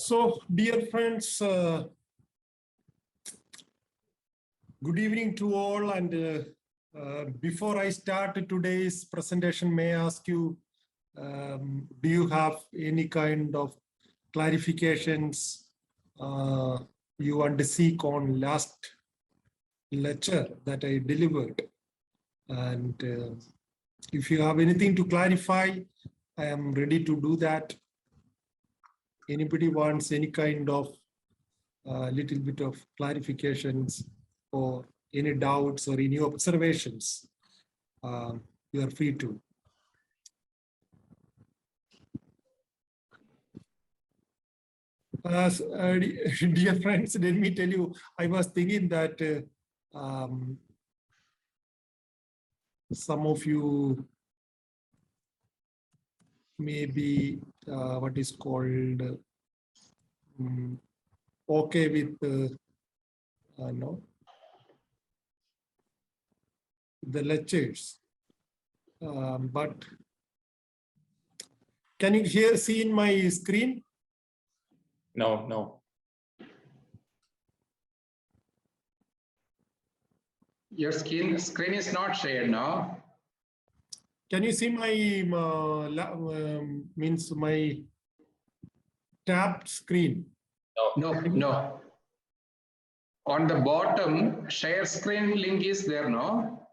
So, dear friends, good evening to all. And before I start today's presentation, may I ask you, do you have any kind of clarifications you want to seek on last lecture that I delivered? And if you have anything to clarify, I am ready to do that. Anybody wants any kind of little bit of clarifications or any doubts or any observations, you are free to. Dear friends, let me tell you, I was thinking that some of you may be what is called okay with no, the lectures, but can you see in my screen? No. Your screen is not shared now. Can you see my means my tabbed screen? No. On the bottom, share screen link is there, no?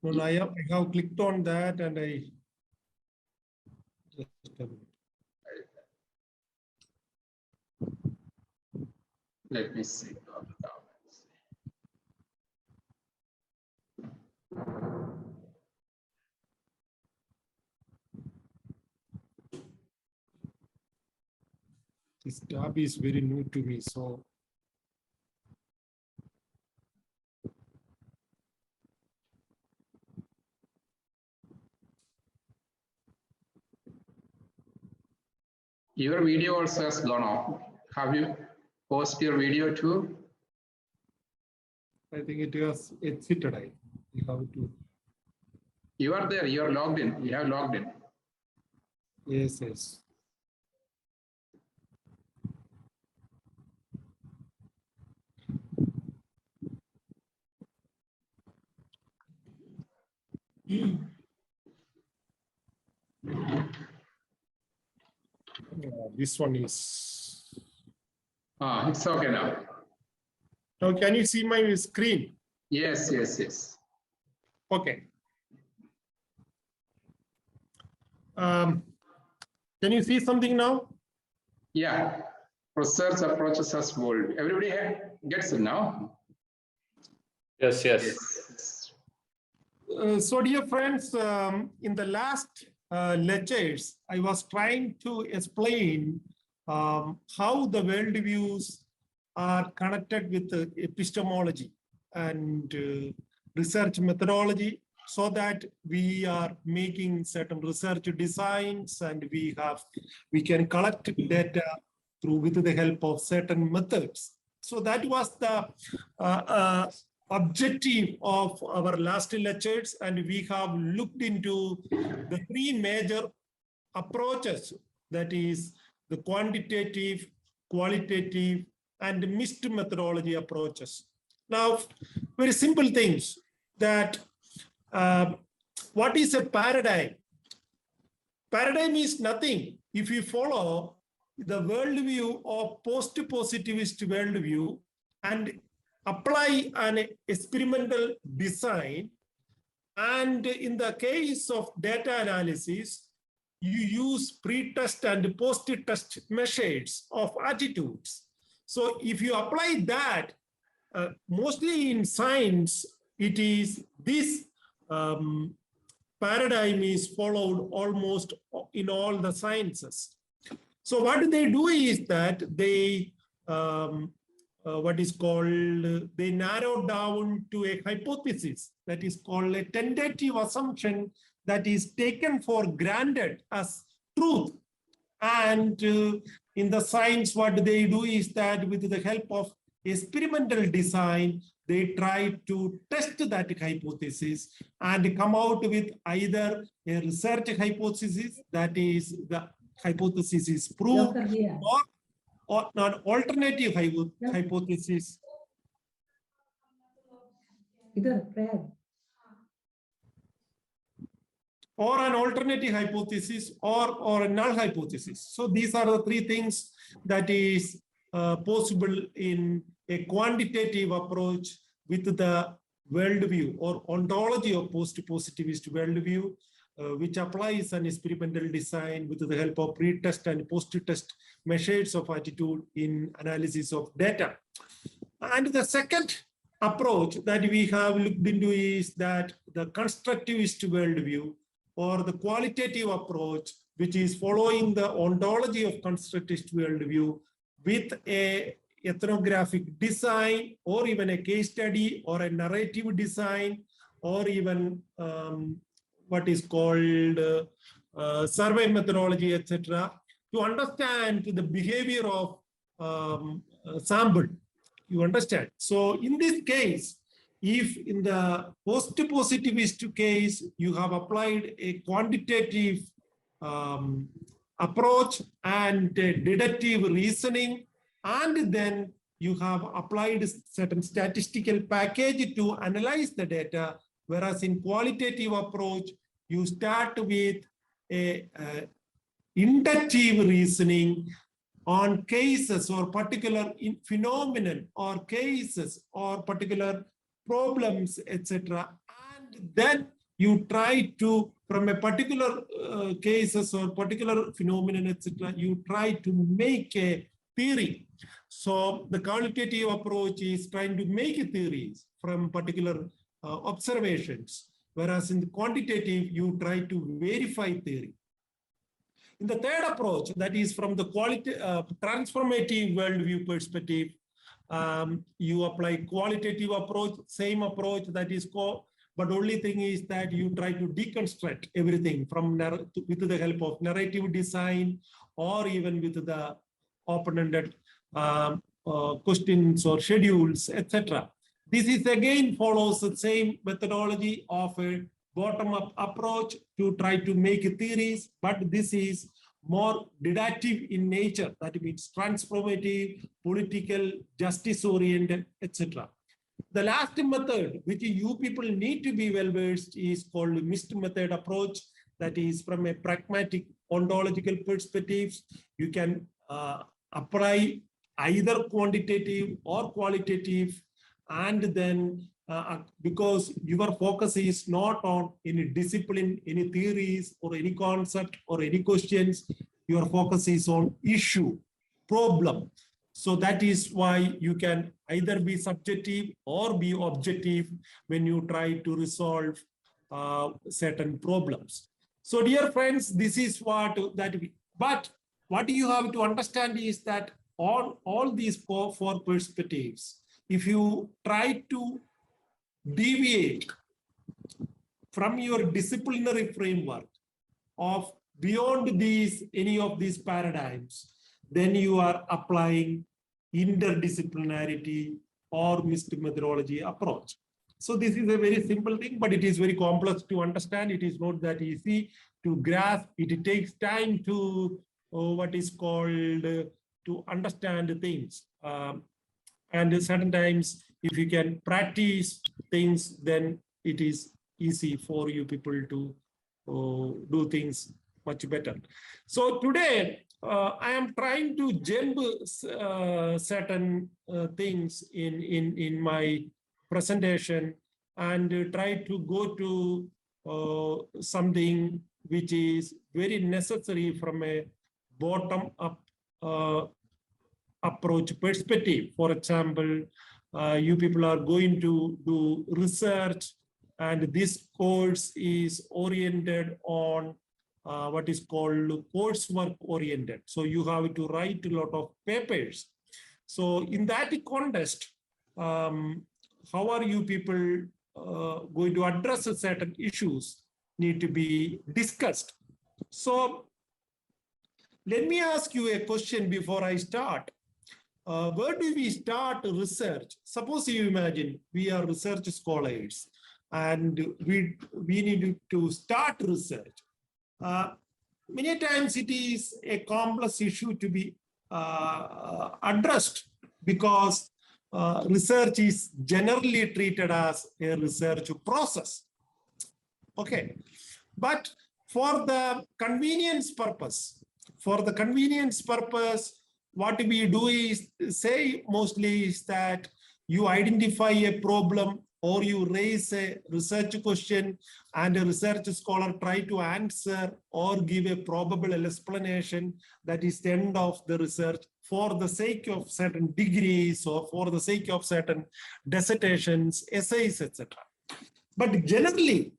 No, I have clicked on that and I just a minute. Let me see. This tab is very new to me, so Your video also has gone off. Have you posted your video too? I think it was exited. You have to. You are there. You are logged in. You have logged in. Yes. This one is. It's okay now. Now, can you see my screen? Yes. Okay. Can you see something now? Yeah. Research approaches as bold. Everybody gets it now? Yes. So, dear friends, in the last lectures, I was trying to explain how the worldviews are connected with epistemology and research methodology, so that we are making certain research designs and we can collect data with the help of certain methods. So that was the objective of our last lectures, and we have looked into the three major approaches, that is the quantitative, qualitative, and mixed methodology approaches. Now, very simple things, that what is a paradigm? Paradigm is nothing. If you follow the worldview of post-positivist worldview and apply an experimental design, and in the case of data analysis, you use pre-test and post-test measures of attitudes. So if you apply that, mostly in science, it is this paradigm is followed almost in all the sciences. So what they do is that they they narrow down to a hypothesis that is called a tentative assumption that is taken for granted as truth. And in the science, what they do is that with the help of experimental design, they try to test that hypothesis and come out with either a research hypothesis, that is the hypothesis is proved, or not alternative hypothesis. Or an alternative hypothesis or a null hypothesis. So these are the three things that is possible in a quantitative approach with the worldview or ontology of post-positivist worldview, which applies an experimental design with the help of pre-test and post-test measures of attitude in analysis of data. And the second approach that we have looked into is that the constructivist worldview, or the qualitative approach, which is following the ontology of constructivist worldview with a ethnographic design, or even a case study, or a narrative design, or even what is called survey methodology, etc., to understand the behavior of sample. You understand? So in this case, if in the post-positivist case, you have applied a quantitative approach and deductive reasoning, and then you have applied certain statistical package to analyze the data, whereas in qualitative approach, you start with a inductive reasoning on cases or particular phenomenon or cases or particular problems, etc. And then you try to, from a particular cases or particular phenomenon, etc., you try to make a theory. So the qualitative approach is trying to make theories from particular observations, whereas in the quantitative, you try to verify theory. In the third approach, that is from the transformative worldview perspective, you apply qualitative approach, same approach that is but only thing is that you try to deconstruct everything from with the help of narrative design, or even with the open-ended questions or schedules, etc. This is again follows the same methodology of a bottom-up approach to try to make theories, but this is more deductive in nature. That means transformative, political, justice-oriented, etc. The last method, which you people need to be well-versed, is called mixed method approach. That is from a pragmatic ontological perspective. You can apply either quantitative or qualitative, and then because your focus is not on any discipline, any theories, or any concept, or any questions, your focus is on issue, problem. So that is why you can either be subjective or be objective when you try to resolve certain problems. So dear friends, this is but what you have to understand is that on all these four perspectives, if you try to deviate from your disciplinary framework of beyond any of these paradigms, then you are applying interdisciplinarity or mixed methodology approach. So this is a very simple thing, but it is very complex to understand. It is not that easy to grasp. It takes time to what is called to understand things. And certain times, if you can practice things, then it is easy for you people to do things much better. So today, I am trying to jump certain things in my presentation and try to go to something which is very necessary from a bottom-up approach perspective. For example, you people are going to do research, and this course is oriented on what is called coursework oriented. So you have to write a lot of papers. So in that context, how are you people going to address certain issues need to be discussed. So let me ask you a question before I start. Where do we start research? Suppose you imagine we are research scholars and we need to start research. Many times it is a complex issue to be addressed because research is generally treated as a research process. Okay, but for the convenience purpose, what we do is say mostly is that you identify a problem or you raise a research question and a research scholar try to answer or give a probable explanation. That is the end of the research for the sake of certain degrees or for the sake of certain dissertations, essays, etc. But generally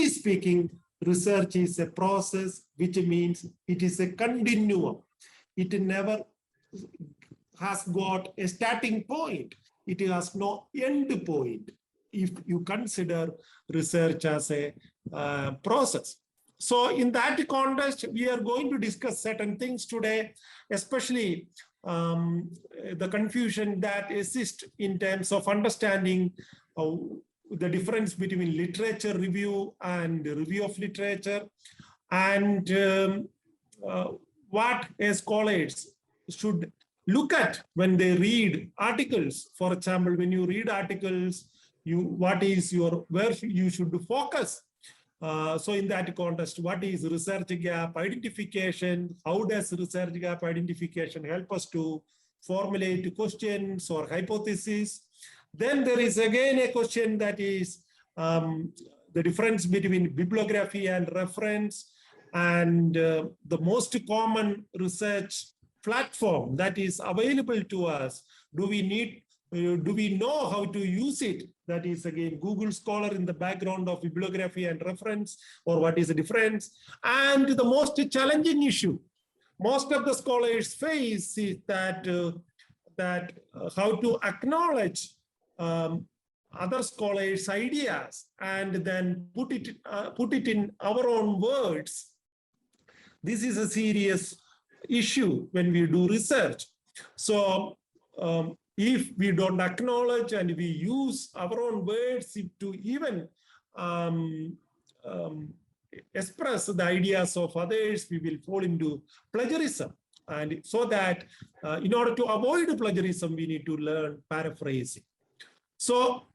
speaking, research is a process, which means it is a continuum. It never has got a starting point. It has no end point if you consider research as a process. So in that context, we are going to discuss certain things today, especially the confusion that exists in terms of understanding the difference between literature review and review of literature, and what scholars should look at when they read articles. For example, when you read articles, where you should focus. So in that context, what is research gap identification? How does research gap identification help us to formulate questions or hypotheses? Then there is again a question that is the difference between bibliography and reference, and the most common research platform that is available to us. Do we know how to use it? That is again Google Scholar in the background of bibliography and reference, or what is the difference? And the most challenging issue most of the scholars face is that how to acknowledge other scholars' ideas and then put it in our own words. This is a serious issue when we do research. So if we don't acknowledge and we use our own words to even express the ideas of others, we will fall into plagiarism. And so that in order to avoid plagiarism, we need to learn paraphrasing. So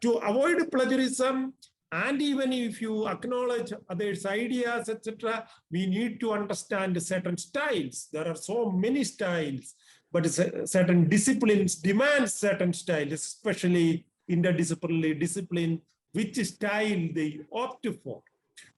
to avoid plagiarism, and even if you acknowledge others' ideas, etc., we need to understand certain styles. There are so many styles, but certain disciplines demand certain styles, especially interdisciplinary discipline, which style they opt for.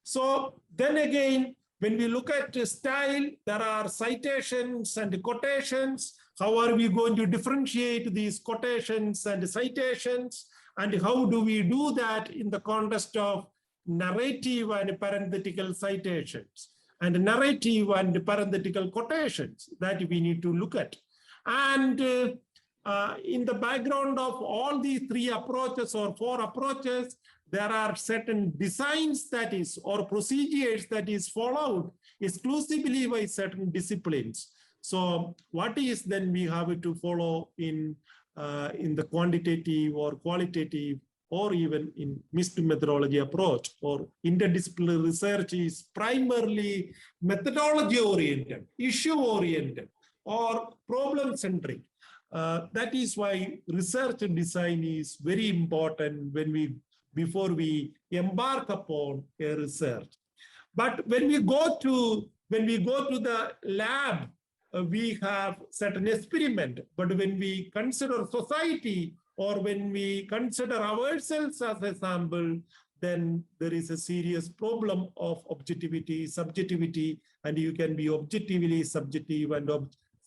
So then again, when we look at style, there are citations and quotations. How are we going to differentiate these quotations and citations? And how do we do that in the context of narrative and parenthetical citations and narrative and parenthetical quotations that we need to look at? And in the background of all these three approaches or four approaches, there are certain designs that is, or procedures that is followed exclusively by certain disciplines. So what is then we have to follow in the quantitative or qualitative or even in mixed methodology approach? Or interdisciplinary research is primarily methodology oriented, issue oriented, or problem centric. That is why research design is very important before we embark upon a research. But when we go to the lab, we have certain experiment. But when we consider society or when we consider ourselves as a sample, then there is a serious problem of objectivity, subjectivity, and you can be objectively subjective and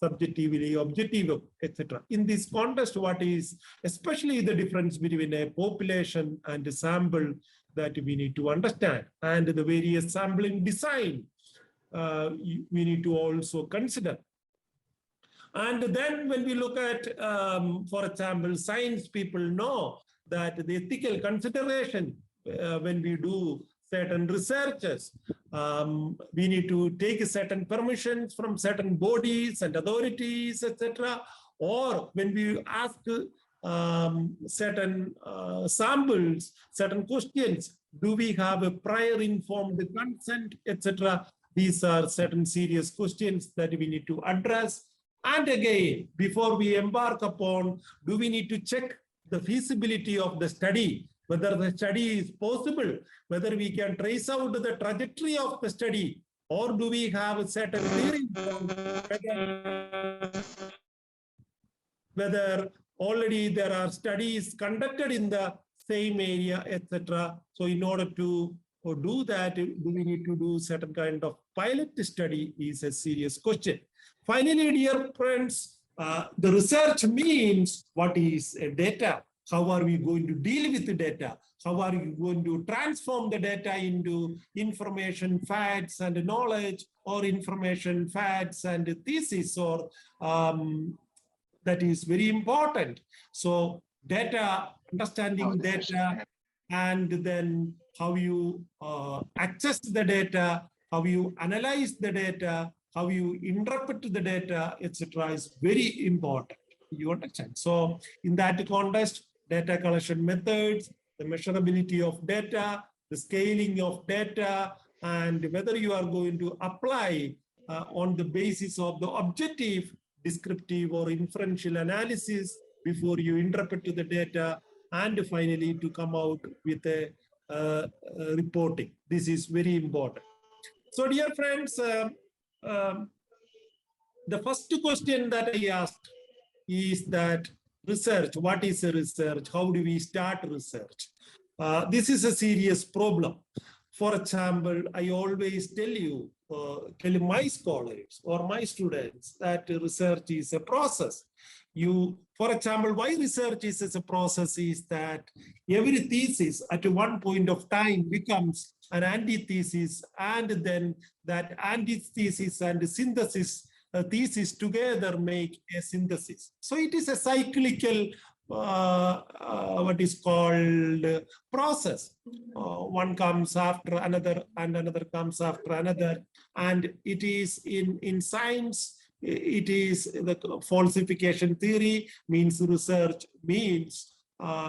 subjectively objective, etc. In this context, what is especially the difference between a population and a sample that we need to understand, and the various sampling design we need to also consider. And then when we look at, for example, science, people know that the ethical consideration when we do certain researches, we need to take certain permissions from certain bodies and authorities, etc. Or when we ask certain samples, certain questions, do we have a prior informed consent, etc. These are certain serious questions that we need to address. And again, before we embark upon, do we need to check the feasibility of the study, whether the study is possible, whether we can trace out the trajectory of the study, or do we have a certain theory whether already there are studies conducted in the same area, etc. So in order to do that, do we need to do certain kind of pilot study is a serious question. Finally, dear friends, the research means what is data? How are we going to deal with the data? How are you going to transform the data into information, facts, and knowledge, or information, facts, and thesis, or that is very important. So data, understanding data, and then how you access the data, how you analyze the data, how you interpret the data, etc. is very important. You understand? So in that context, data collection methods, the measurability of data, the scaling of data, and whether you are going to apply on the basis of the objective, descriptive, or inferential analysis before you interpret the data, and finally to come out with a reporting. This is very important. So dear friends, the first question that I asked is that research, what is a research? How do we start research? This is a serious problem. For example, I always tell my scholars or my students that research is a process. For example, why research is a process is that every thesis at one point of time becomes an antithesis, and then that antithesis and synthesis thesis together make a synthesis. So it is a cyclical what is called process. One comes after another, and another comes after another. And it is in science, it is the falsification theory means research means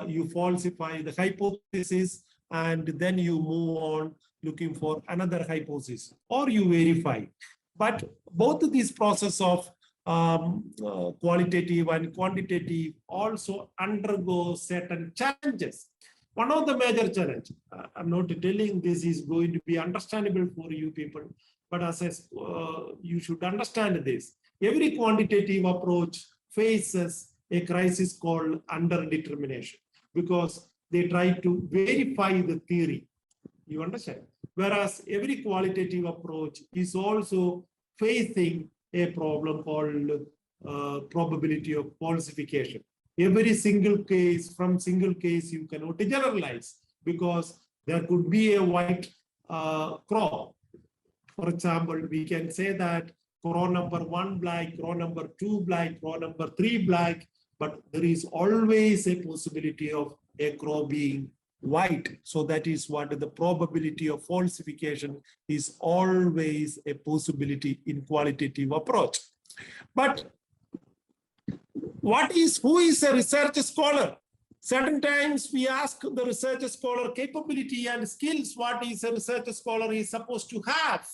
you falsify the hypothesis, and then you move on looking for another hypothesis, or you verify. But both of these process of qualitative and quantitative also undergo certain challenges. One of the major challenge, I'm not telling this is going to be understandable for you people, but as you should understand this. Every quantitative approach faces a crisis called underdetermination, because they try to verify the theory. You understand? Whereas every qualitative approach is also facing a problem called probability of falsification. Every single case, from single case, you cannot generalize, because there could be a white crow. For example, we can say that crow number 1 black, crow number 2 black, crow number 3 black, but there is always a possibility of a crow being white. So that is what the probability of falsification is, always a possibility in qualitative approach. But who is a research scholar? Certain times we ask the research scholar capability and skills, what is a research scholar is supposed to have.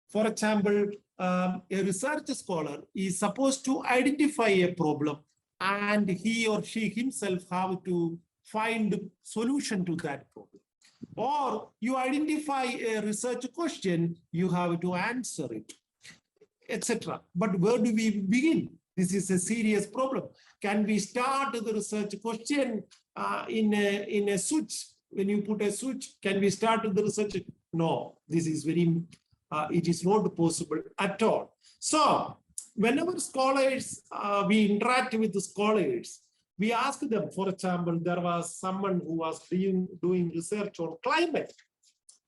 For example, a research scholar is supposed to identify a problem, and he or she himself have to find the solution to that problem. Or you identify a research question, you have to answer it, etc. But where do we begin? This is a serious problem. Can we start the research question in a switch? When you put a switch, can we start the research? No, this is very, it is not possible at all. So whenever scholars, we interact with the scholars, we ask them. For example, there was someone who was doing research on climate.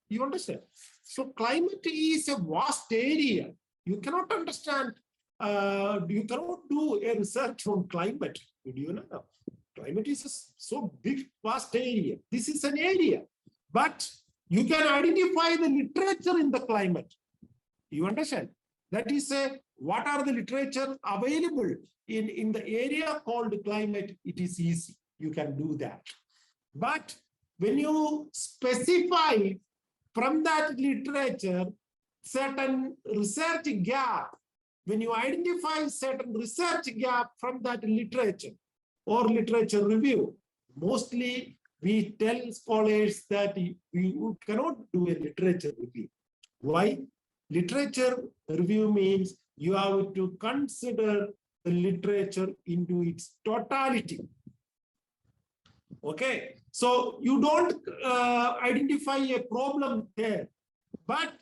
You understand? So climate is a vast area. You cannot understand, you cannot do a research on climate. Do you know? Climate is a so big, vast area. This is an area, but you can identify the literature in the climate. You understand? That is what are the literature available in the area called climate. It is easy. You can do that. But when you specify from that literature certain research gap, when you identify certain research gap from that literature or literature review, mostly we tell scholars that you cannot do a literature review. Why? Literature review means you have to consider the literature into its totality. Okay, so you don't identify a problem there, but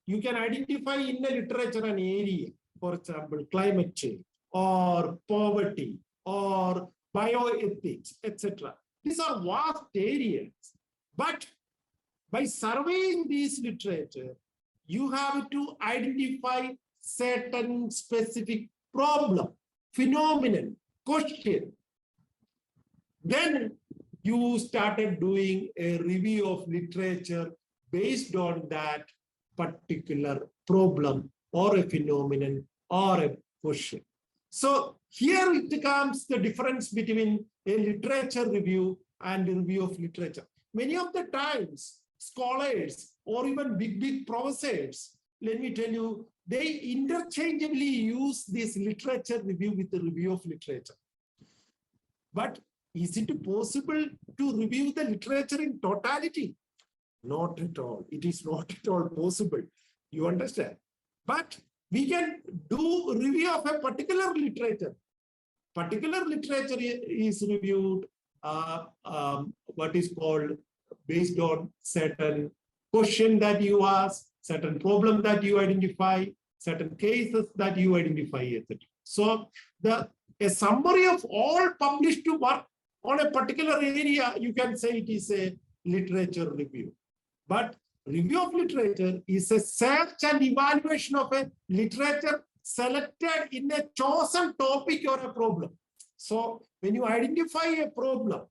you can identify in the literature an area, for example, climate change or poverty or bioethics, etc. These are vast areas, but by surveying these literature, you have to identify certain specific problem, phenomenon, question. Then you started doing a review of literature based on that particular problem or a phenomenon or a question. So here it comes the difference between a literature review and a review of literature. Many of the times, scholars or even big professors, let me tell you, they interchangeably use this literature review with the review of literature. But is it possible to review the literature in totality? Not at all. It is not at all possible. You understand? But we can do review of a particular literature. Particular literature is reviewed what is called based on certain question that you ask, certain problem that you identify, certain cases that you identify, etc. So a summary of all published work on a particular area, you can say it is a literature review. But review of literature is a search and evaluation of a literature selected in a chosen topic or a problem. So when you identify a problem,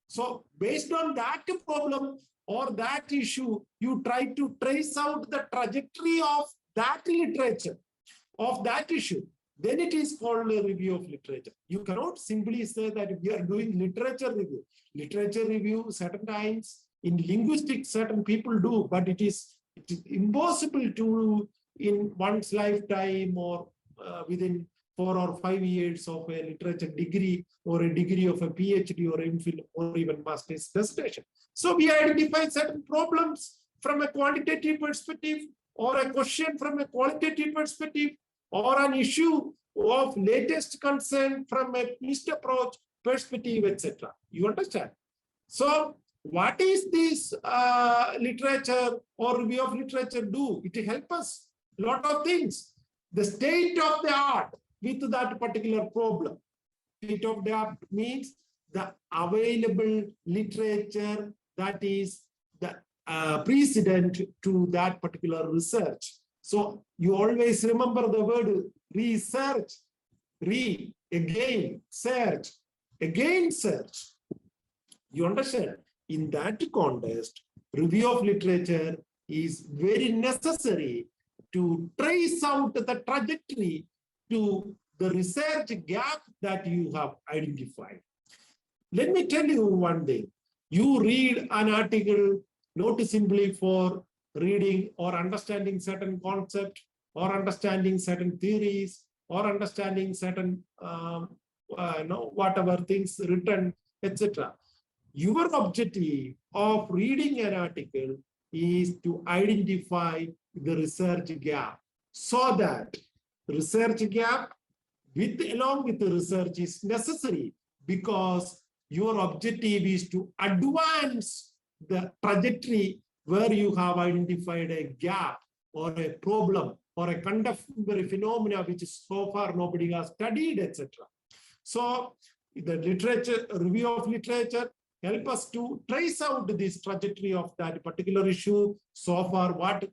so based on that problem or that issue, you try to trace out the trajectory of that literature, of that issue. Then it is called a review of literature. You cannot simply say that we are doing literature review. Literature review, certain times in linguistics, certain people do, but it is impossible to, in one's lifetime or within 4 or 5 years of a literature degree or a degree of a PhD or MPhil or even master's dissertation. So we identify certain problems from a quantitative perspective or a question from a qualitative perspective or an issue of latest concern from a mixed approach perspective, etc. You understand? So what is this literature or review of literature do? It helps us a lot of things. The state of the art with that particular problem. State of the art means the available literature that is the precedent to that particular research. So you always remember the word research, again, search, again search. You understand? In that context, review of literature is very necessary to trace out the trajectory to the research gap that you have identified. Let me tell you one thing. You read an article not simply for reading or understanding certain concepts or understanding certain theories or understanding certain whatever things written, etc. Your objective of reading an article is to identify the research gap so that research gap along with the research is necessary because your objective is to advance the trajectory where you have identified a gap or a problem or a contemporary phenomena which so far nobody has studied, etc. So the literature, review of literature help us to trace out this trajectory of that particular issue. So far, what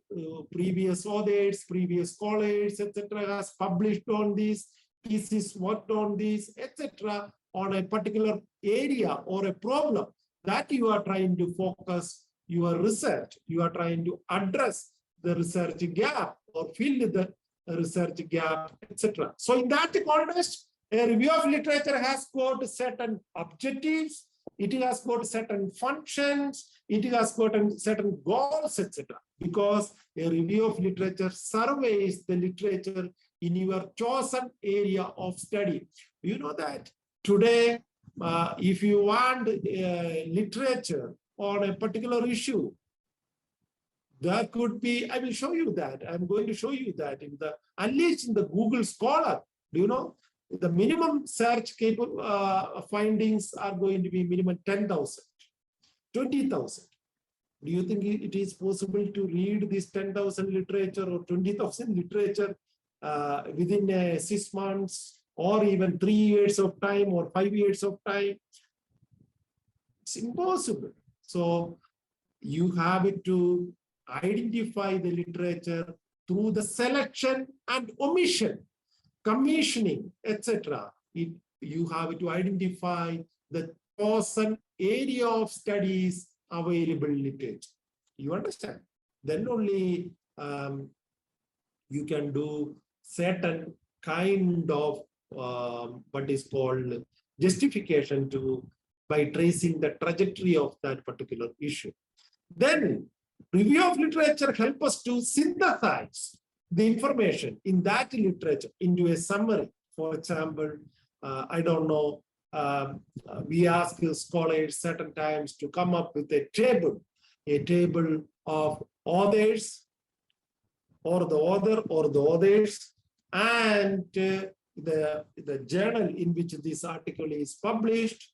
previous authors, previous scholars, etc. has published on this, thesis worked on this, etc. on a particular area or a problem that you are trying to focus your research. You are trying to address the research gap or fill the research gap, etc. So in that context, a review of literature has got certain objectives, it has got certain functions, it has got certain goals, etc. Because a review of literature surveys the literature in your chosen area of study. You know that today, if you want literature on a particular issue, that could be, I will show you that. I'm going to show you that in the, at least in the Google Scholar, do you know, the minimum search findings are going to be minimum 10,000, 20,000. Do you think it is possible to read this 10,000 literature or 20,000 literature within 6 months or even 3 years of time or 5 years of time? It's impossible. So you have to identify the literature through the selection and omission, commissioning, etc. You have to identify the chosen area of studies available literature. You understand? Then only you can do certain kind of what is called justification to by tracing the trajectory of that particular issue. Then review of literature help us to synthesize the information in that literature into a summary. For example, I don't know, we ask scholars certain times to come up with a table of authors or the author or the authors and the journal in which this article is published,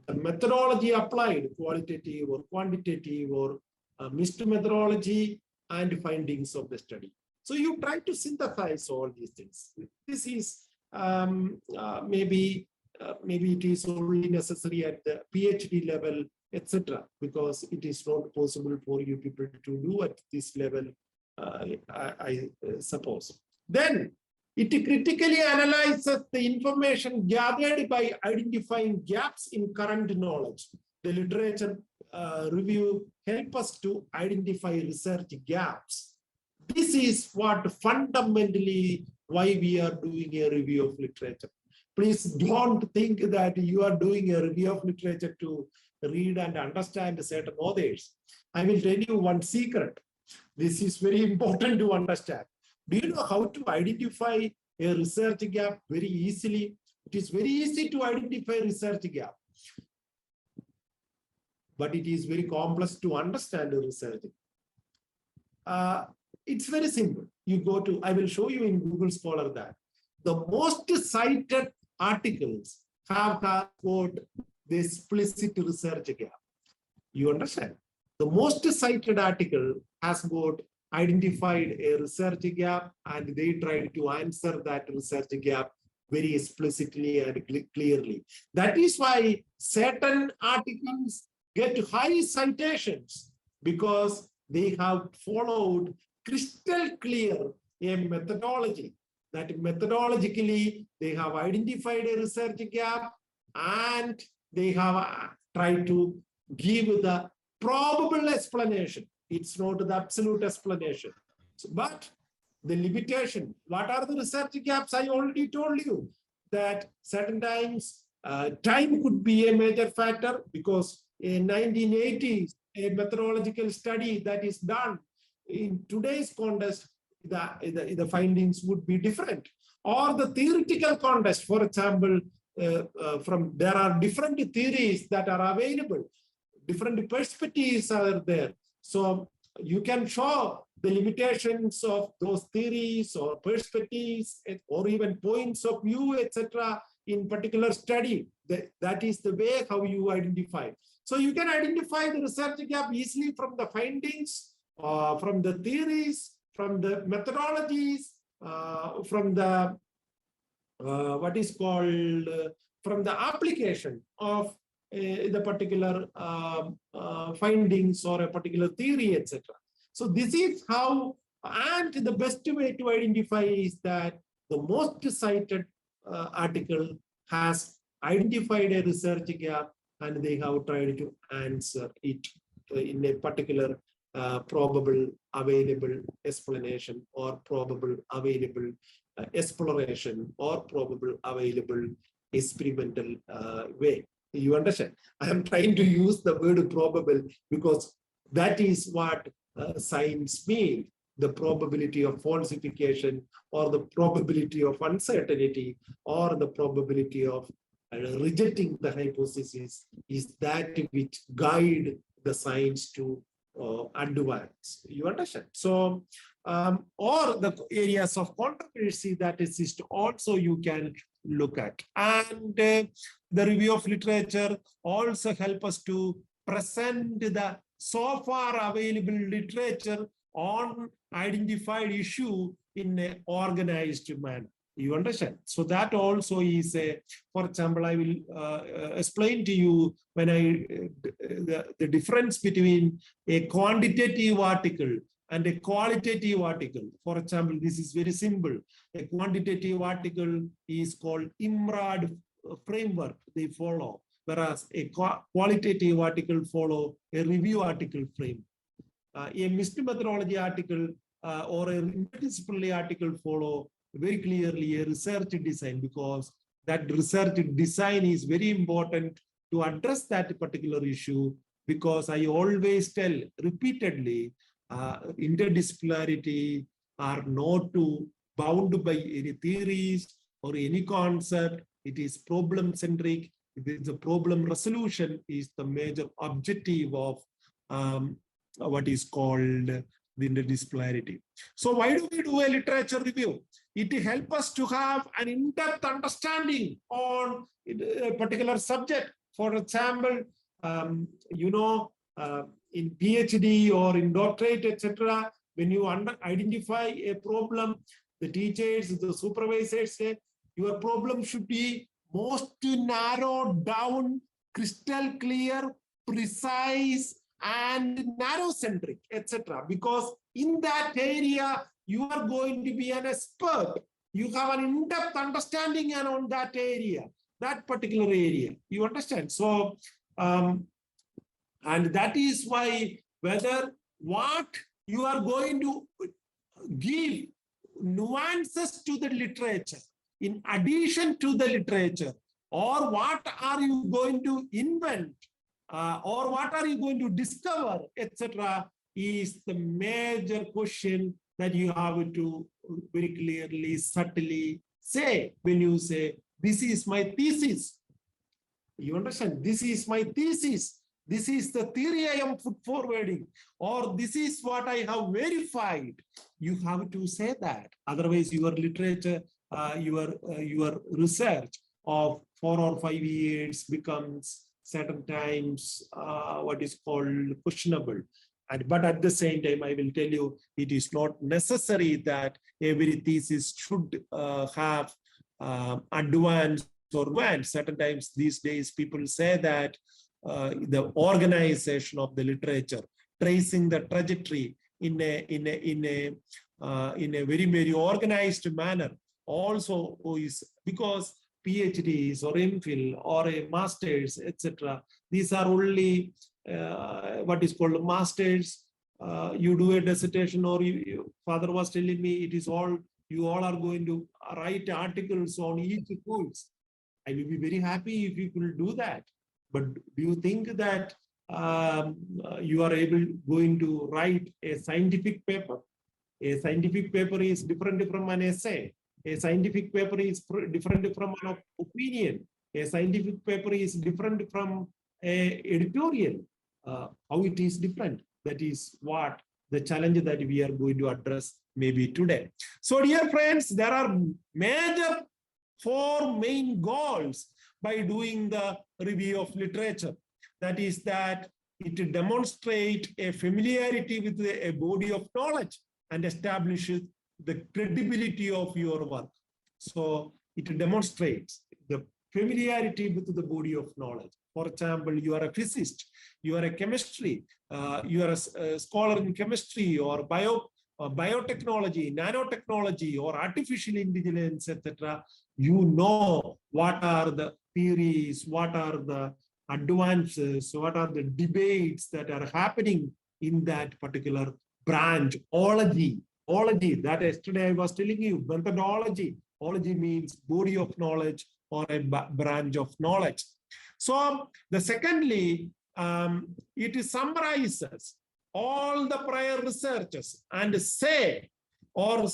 the methodology applied, qualitative or quantitative or mixed methodology, and findings of the study. So you try to synthesize all these things. This is maybe it is only necessary at the PhD level, etc., because it is not possible for you people to do at this level, I suppose. Then it critically analyzes the information gathered by identifying gaps in current knowledge. The literature review help us to identify research gaps. This is what fundamentally why we are doing a review of literature. Please don't think that you are doing a review of literature to read and understand certain authors. I will tell you one secret. This is very important to understand. Do you know how to identify a research gap very easily? It is very easy to identify research gap, but it is very complex to understand the research. It's very simple. You go to, I will show you in Google Scholar that the most cited articles have got this explicit research gap. You understand? The most cited article has got identified a research gap and they tried to answer that research gap very explicitly and clearly. That is why certain articles get high citations, because they have followed crystal clear a methodology that methodologically they have identified a research gap and they have tried to give the probable explanation. It's not the absolute explanation. But the limitation, what are the research gaps? I already told you that certain times time could be a major factor, because in 1980s, a methodological study that is done in today's context, the findings would be different. Or the theoretical context, for example, there are different theories that are available, different perspectives are there. So you can show the limitations of those theories or perspectives or even points of view, etc., in particular study. That is the way how you identify. So you can identify the research gap easily from the findings, from the theories, from the methodologies, from the what is called from the application of the particular findings or a particular theory, etc. So this is how, and the best way to identify is that the most cited article has identified a research gap and they have tried to answer it in a particular probable available explanation or probable available exploration or probable available experimental way. You understand? I am trying to use the word probable because that is what signs mean, the probability of falsification or the probability of uncertainty or the probability of rejecting the hypothesis is that which guide the science to advance. You understand? So, or the areas of controversy that exist also you can look at. And the review of literature also help us to present the so far available literature on identified issue in an organized manner. You understand? So that also is a, for example, I will explain to you when the difference between a quantitative article and a qualitative article. For example, this is very simple. A quantitative article is called IMRAD framework they follow, whereas a qualitative article follow a review article frame. A mixed methodology article or a interdisciplinary article follow very clearly a research design, because that research design is very important to address that particular issue, because I always tell repeatedly, interdisciplinarity are not bound by any theories or any concept. It is problem-centric. It is a problem resolution is the major objective of what is called the interdisciplinarity. So why do we do a literature review? It helps us to have an in-depth understanding on a particular subject. For example, in PhD or in doctorate, etc., when you identify a problem, the teachers, the supervisors say, your problem should be most narrowed down, crystal clear, precise, and narrow-centric, etc. Because in that area, you are going to be an expert. You have an in-depth understanding on that area, that particular area. You understand? So, and that is why whether what you are going to give nuances to the literature in addition to the literature, or what are you going to invent, or what are you going to discover, etc., is the major question that you have to very clearly, subtly say when you say, this is my thesis. You understand? This is my thesis. This is the theory I am put forwarding, or this is what I have verified. You have to say that. Otherwise, your literature, your research of 4 or 5 years becomes certain times what is called questionable. But at the same time, I will tell you, it is not necessary that every thesis should have advanced or advanced. Certain times these days, people say that the organization of the literature, tracing the trajectory in a very, very organized manner, also is because PhDs or MPhil or a master's, etc. These are only what is called masters. You do a dissertation, or father was telling me, it is all, you all are going to write articles on each course. I will be very happy if you could do that. But do you think that you are going to write a scientific paper? A scientific paper is different from an essay. A scientific paper is different from an opinion. A scientific paper is different from an editorial. How it is different? That is what the challenge that we are going to address maybe today. So dear friends, there are major 4 main goals by doing the review of literature. That is that it demonstrates a familiarity with a body of knowledge and establishes the credibility of your work. So it demonstrates the familiarity with the body of knowledge. For example, you are a physicist, you are a chemistry, you are a scholar in chemistry or biotechnology, nanotechnology, or artificial intelligence, etc. You know what are the theories, what are the advances, what are the debates that are happening in that particular branch. Ology, that yesterday I was telling you, methodology. Ology means body of knowledge or a branch of knowledge. So the secondly, it summarizes all the prior researches and say or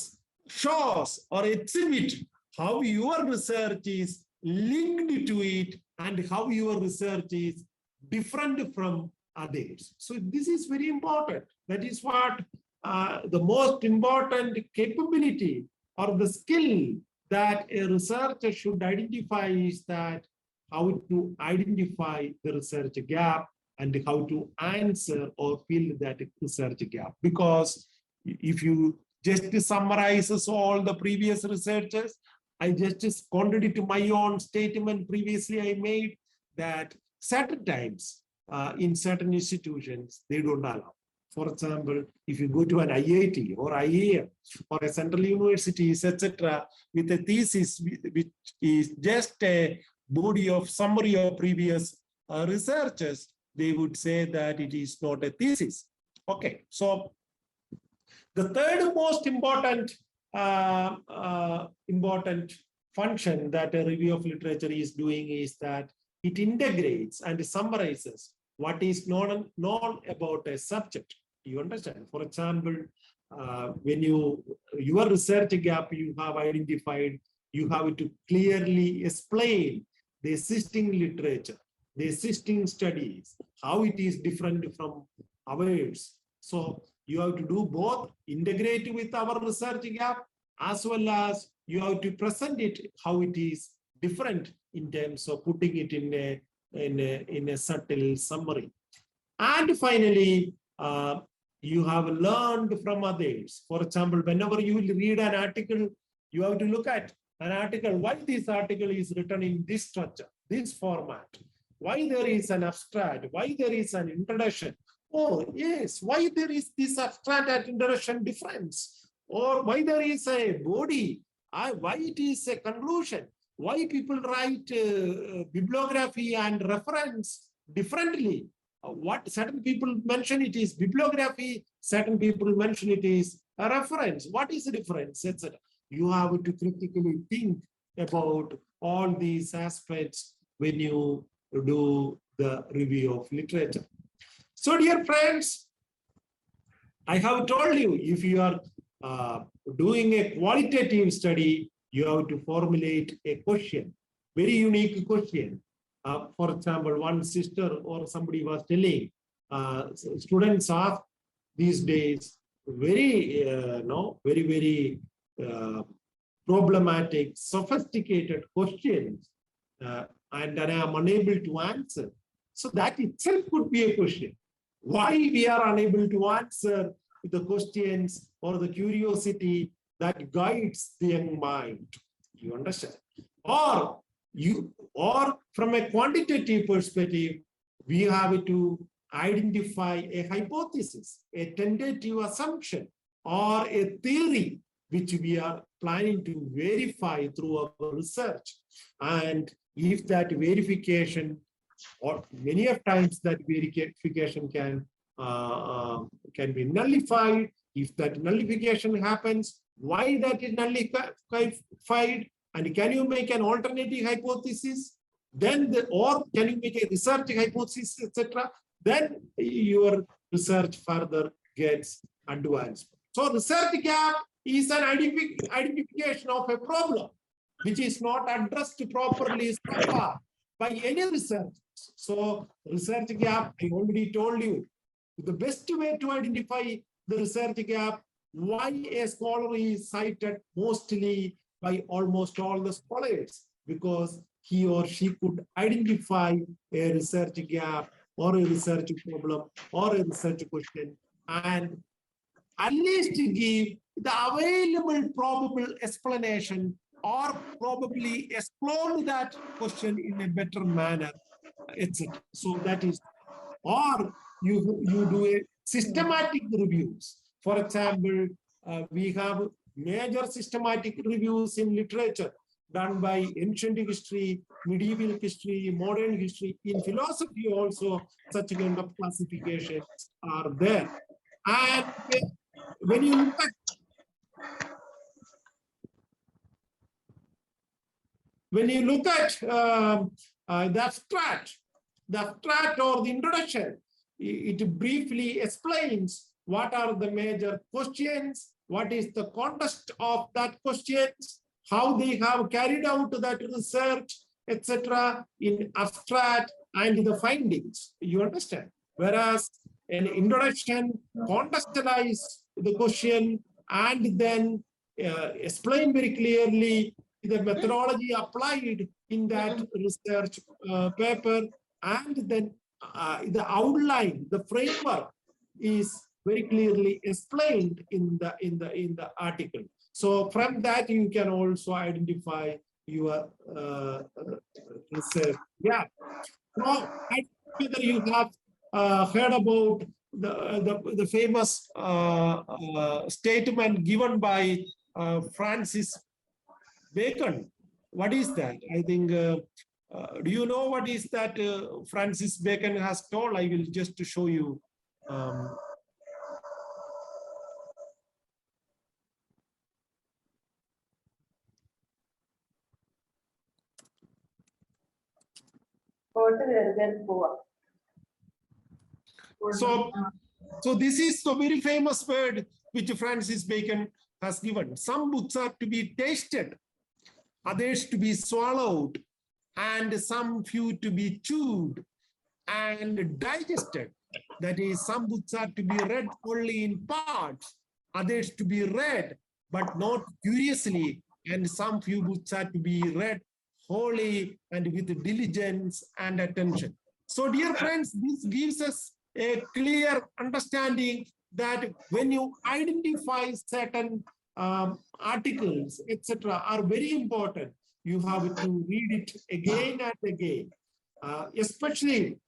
shows or exhibit how your research is linked to it and how your research is different from others. So this is very important. That is what the most important capability or the skill that a researcher should identify is that how to identify the research gap and how to answer or fill that research gap. Because if you just summarizes all the previous researchers, I just contradict my own statement previously I made that certain times in certain institutions, they don't allow. For example, if you go to an IIT or IIM or a central universities, etc., with a thesis which is just a body of summary of previous researchers, they would say that it is not a thesis. Okay, so the third most important function that a review of literature is doing is that it integrates and summarizes what is known about a subject. You understand? For example, when your research gap you have identified, you have to clearly explain the existing literature, the existing studies, how it is different from ours. So you have to do both, integrate with our research gap, as well as you have to present it how it is different in terms of putting it in a subtle summary. And finally, you have learned from others. For example, whenever you will read an article, you have to look at an article, why this article is written in this structure, this format, why there is an abstract, why there is an introduction. Oh, yes, why there is this abstract and introduction difference? Or why there is a body, why it is a conclusion, why people write bibliography and reference differently. What certain people mention it is bibliography, certain people mention it is a reference. What is the difference, etc. You have to critically think about all these aspects when you do the review of literature. So, dear friends, I have told you, if you are doing a qualitative study, you have to formulate a question, very unique question. For example, one sister or somebody was telling, students ask these days very, very problematic, sophisticated questions, and I am unable to answer. So that itself could be a question. Why we are unable to answer the questions or the curiosity that guides the young mind. You understand? Or from a quantitative perspective, we have to identify a hypothesis, a tentative assumption, or a theory which we are planning to verify through our research. And if that verification, or many of times that verification can be nullified, if that nullification happens, why that is nullified, and can you make an alternative hypothesis? Then, or can you make a research hypothesis, etc.? Then your research further gets advanced. So, research gap is an identification of a problem which is not addressed properly so far by any research. So, research gap, I already told you, the best way to identify the research gap, why a scholar is cited mostly by almost all the scholars, because he or she could identify a research gap or a research problem or a research question and at least give the available probable explanation or probably explore that question in a better manner, etc. So that is, or you do a systematic reviews. For example, we have major systematic reviews in literature done by ancient history, medieval history, modern history. In philosophy also, such kind of classifications are there. And when you look at the abstract or the introduction, it briefly explains what are the major questions, what is the context of that questions, how they have carried out that research, etc. in abstract and the findings. You understand? Whereas an introduction contextualize the question and then explain very clearly the methodology applied in that research paper, and then the outline, the framework is very clearly explained in the article. So from that you can also identify your research. Yeah. Now, whether you have heard about the famous statement given by Francis Bacon. What is that? I think, do you know what is that Francis Bacon has told? I will just show you. So this is the very famous word which Francis Bacon has given. Some books are to be tasted, others to be swallowed, and some few to be chewed and digested. That is, some books are to be read only in parts, others to be read, but not curiously, and some few books are to be read wholly and with diligence and attention. So, dear friends, this gives us a clear understanding that when you identify certain articles, etc., are very important, you have to read it again and again, especially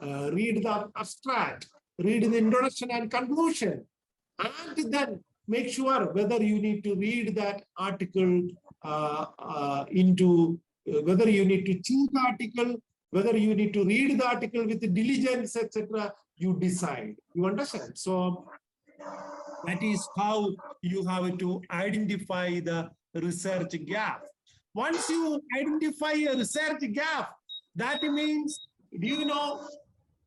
read the abstract, read the introduction and conclusion, and then make sure whether you need to read that article whether you need to choose the article, whether you need to read the article with diligence, etc. You decide. You understand? So that is how you have to identify the research gap. Once you identify a research gap, that means, do you know,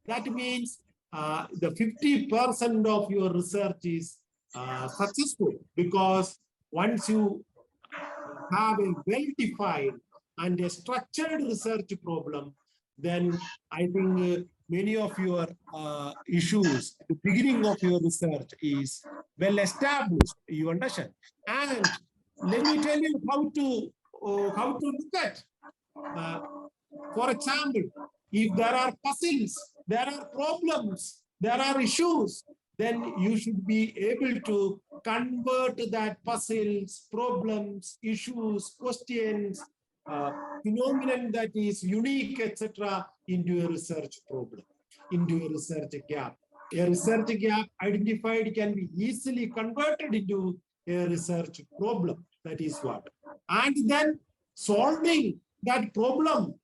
that means the 50% of your research is successful, because once you have a well-defined and a structured research problem, then I think many of your issues, the beginning of your research is well established. You understand? And let me tell you how to look at. For example, if there are puzzles, there are problems, there are issues, then you should be able to convert that puzzles, problems, issues, questions, phenomenon that is unique, etc., into a research problem, into a research gap. A research gap identified can be easily converted into a research problem. That is what. And then solving that problem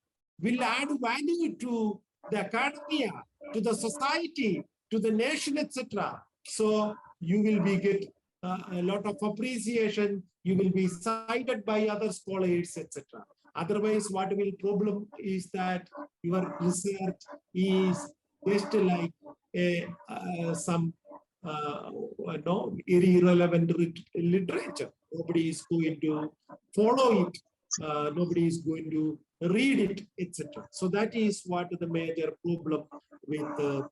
will add value to the academia, to the society, to the nation, etc. So you will be get a lot of appreciation. You will be cited by other scholars, etc. Otherwise, what will problem is that your research is just like some very irrelevant literature. Nobody is going to follow it. Nobody is going to read it, etc. So that is what the major problem with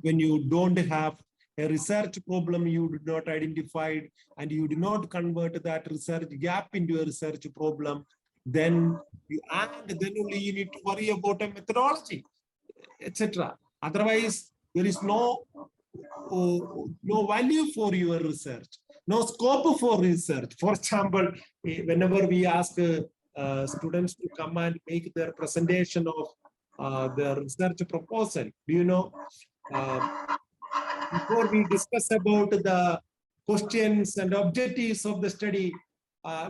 when you don't have a research problem, you do not identify it, and you do not convert that research gap into a research problem, then only you need to worry about a methodology, etc. Otherwise, there is no value for your research, no scope for research. For example, whenever we ask students to come and make their presentation of their research proposal, do you know, before we discuss about the questions and objectives of the study,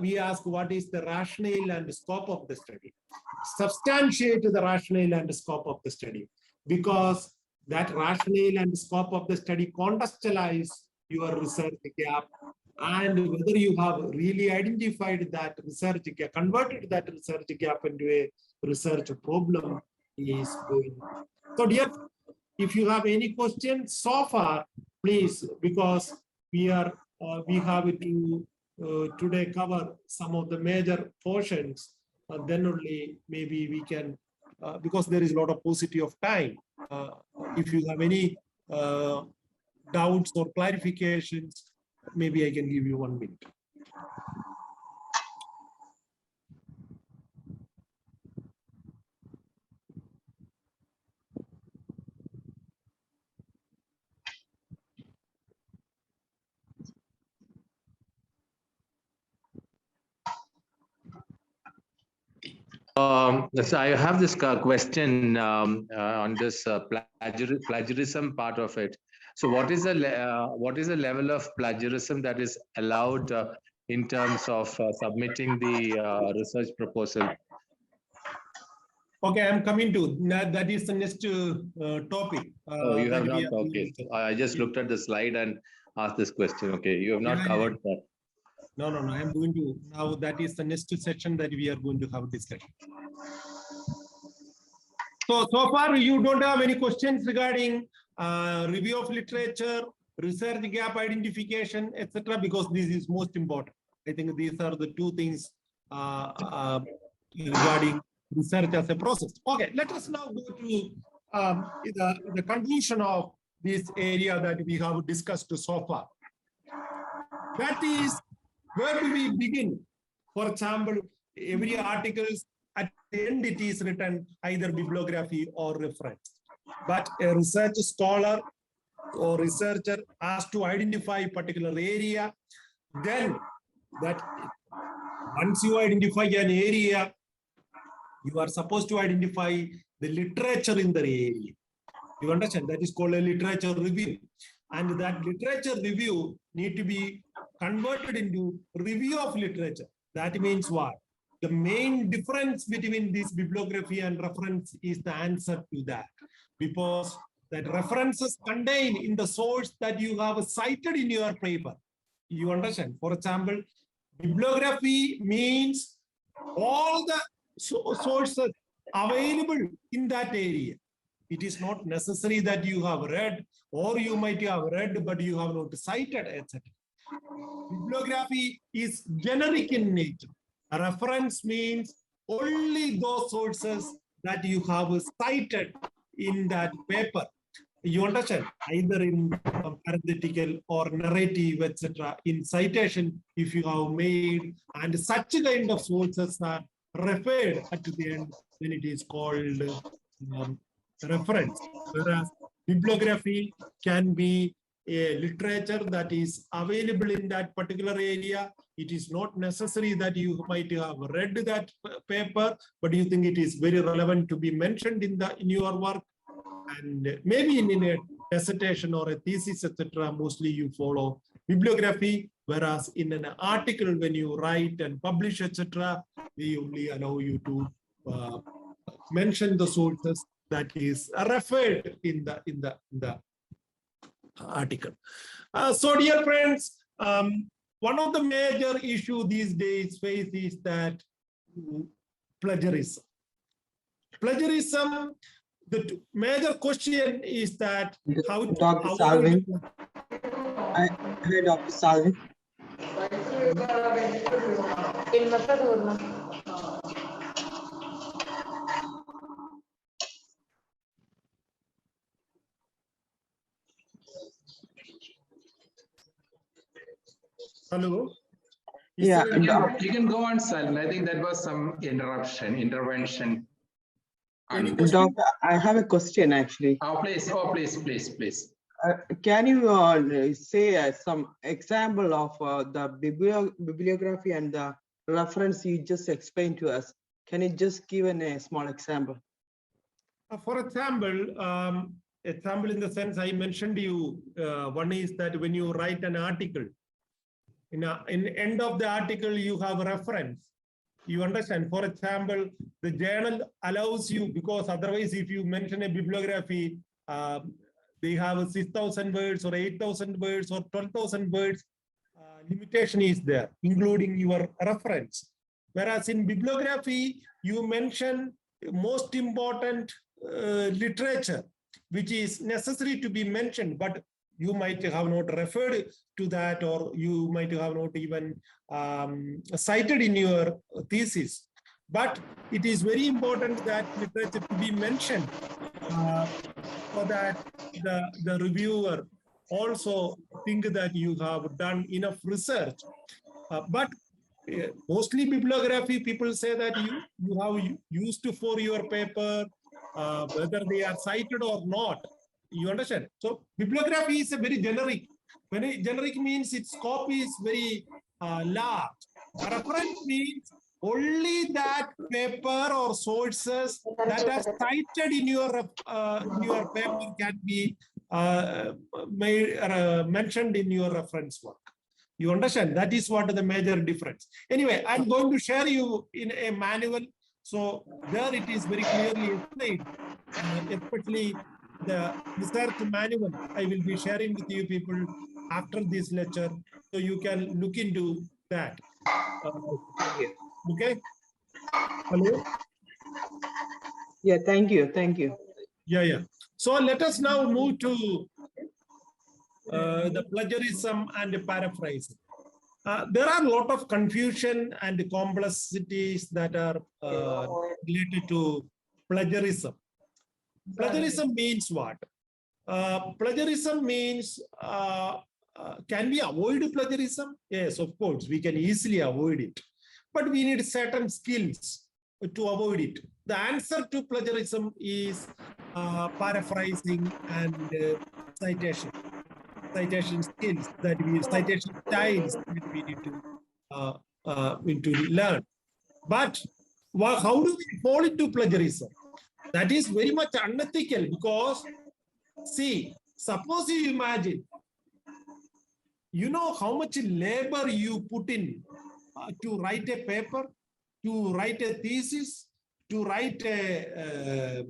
we ask what is the rationale and scope of the study. Substantiate the rationale and scope of the study, because that rationale and scope of the study contextualize your research gap, and whether you have really identified that research gap, converted that research gap into a research problem is going So dear, if you have any questions so far, please, because we have to today cover some of the major portions, then only maybe we can, because there is a lot of paucity of time. If you have any doubts or clarifications, maybe I can give you 1 minute. So I have this question on this plagiarism part of it. So what is the level of plagiarism that is allowed in terms of submitting the research proposal? Okay, I'm coming to that is the next topic. Oh, you have that not. we are Okay, so I just looked at the slide and asked this question. Okay, you have not covered that. No. I'm going to now. That is the next session that we are going to have discussion. So far you don't have any questions regarding review of literature, research gap identification, etc. Because this is most important. I think these are the two things regarding research as a process. Okay, let us now go to the conclusion of this area that we have discussed so far. That is, where do we begin? For example, every article at the end it is written either bibliography or reference. But a research scholar or researcher has to identify a particular area. Then that once you identify an area, you are supposed to identify the literature in the area. You understand? That is called a literature review. And that literature review need to be converted into review of literature. That means what? The main difference between this bibliography and reference is the answer to that. Because that references contained in the source that you have cited in your paper. You understand? For example, bibliography means all the sources available in that area. It is not necessary that you have read, or you might have read, but you have not cited, etc. Bibliography is generic in nature. A reference means only those sources that you have cited in that paper. You understand? Either in parenthetical or narrative, etc. In citation, if you have made, and such kind of sources are referred at the end, then it is called reference. Whereas bibliography can be a literature that is available in that particular area. It is not necessary that you might have read that paper, but you think it is very relevant to be mentioned in your work. And maybe in a dissertation or a thesis, etc., mostly you follow bibliography, whereas in an article, when you write and publish, etc., they only allow you to mention the sources that is referred in the article. So dear friends, one of the major issues these days face is that plagiarism. Plagiarism, the major question is that how to Dr. Salvin. Hi, Dr. Salvin. Hello. Yeah, You can go on, Salvin. I think that was some intervention. Doctor, I have a question actually. Oh, please. Can you say some example of the bibliography and the reference you just explained to us? Can you just give a small example? For example, example in the sense I mentioned to you, one is that when you write an article, in end of the article, you have a reference. You understand? For example, the journal allows you, because otherwise, if you mention a bibliography, they have 6,000 words or 8,000 words or 12,000 words. Limitation is there, including your reference. Whereas in bibliography, you mention most important literature which is necessary to be mentioned, but you might have not referred to that, or you might have not even cited in your thesis. But it is very important that literature to be mentioned so that the reviewer also think that you have done enough research. But mostly bibliography, people say that you have used for your paper, whether they are cited or not. You understand? So bibliography is a very generic. When it generic means its scope is very large. Reference means only that paper or sources that are cited in your paper can be mentioned in your reference work. You understand? That is what the major difference. Anyway, I'm going to share you in a manual. So there it is very clearly explained, especially the research manual. I will be sharing with you people after this lecture, so you can look into that. Okay. Hello. Yeah, thank you. Thank you. Yeah. So let us now move to the plagiarism and paraphrasing. There are a lot of confusion and complexities that are related to plagiarism. Plagiarism means what? Plagiarism means, can we avoid plagiarism? Yes, of course, we can easily avoid it. But we need certain skills to avoid it. The answer to plagiarism is paraphrasing and citation skills that citation styles that we need to learn. But how do we fall into plagiarism? That is very much unethical, because see, suppose you imagine, you know how much labor you put in to write a paper, to write a thesis, to write a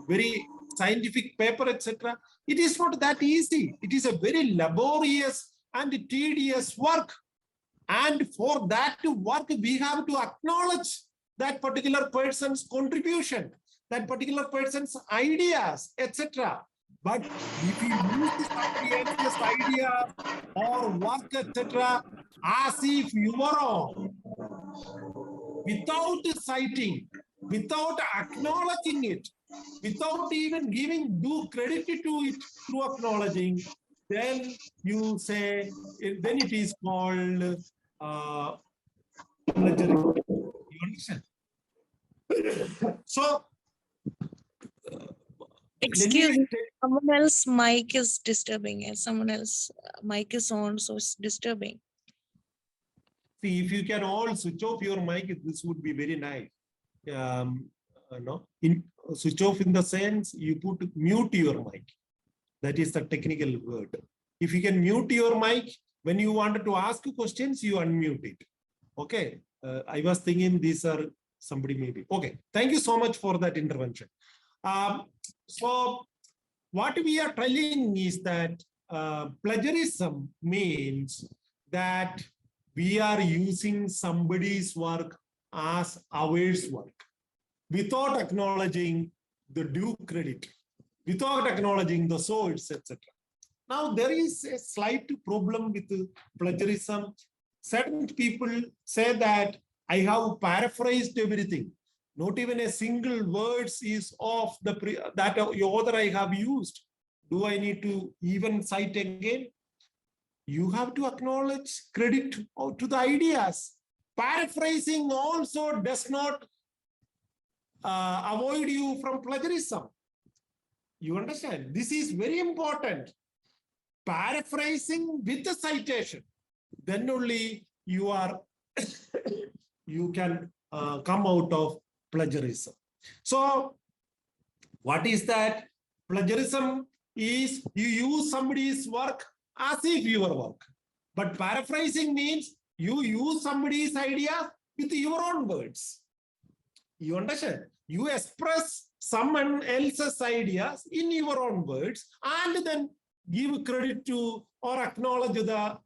very scientific paper, etc. It is not that easy. It is a very laborious and tedious work. And for that work, we have to acknowledge that particular person's contribution, that particular person's ideas, etc. But if you use somebody else's idea or work, etc., as if you were on, without citing, without acknowledging it, without even giving due credit to it through acknowledging, then you say, then it is called plagiarism. You understand? So, excuse me, someone else mic is disturbing. Someone else mic is on, so it's disturbing. See, if you can all switch off your mic, this would be very nice. No, switch off in the sense you put mute your mic. That is the technical word. If you can mute your mic, when you wanted to ask questions, you unmute it. Okay. I was thinking these are somebody maybe. Okay. Thank you so much for that intervention. So what we are telling is that plagiarism means that we are using somebody's work as ours work without acknowledging the due credit, without acknowledging the source, etc. Now, there is a slight problem with plagiarism. Certain people say that I have paraphrased everything. Not even a single word is of that author I have used. Do I need to even cite again? You have to acknowledge credit to the ideas. Paraphrasing also does not avoid you from plagiarism. You understand? This is very important. Paraphrasing with a citation, then only you are you can come out of plagiarism. So what is that? Plagiarism is you use somebody's work as if your work. But paraphrasing means you use somebody's idea with your own words. You understand? You express someone else's ideas in your own words and then give credit to or acknowledge the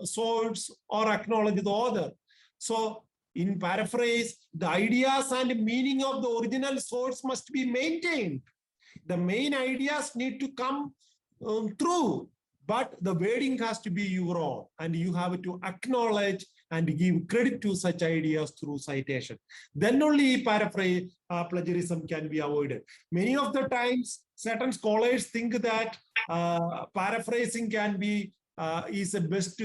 source or acknowledge the author. So in paraphrase, the ideas and meaning of the original source must be maintained. The main ideas need to come through, but the wording has to be your own, and you have to acknowledge and give credit to such ideas through citation. Then only paraphrase plagiarism can be avoided. Many of the times, certain scholars think that paraphrasing can be is the best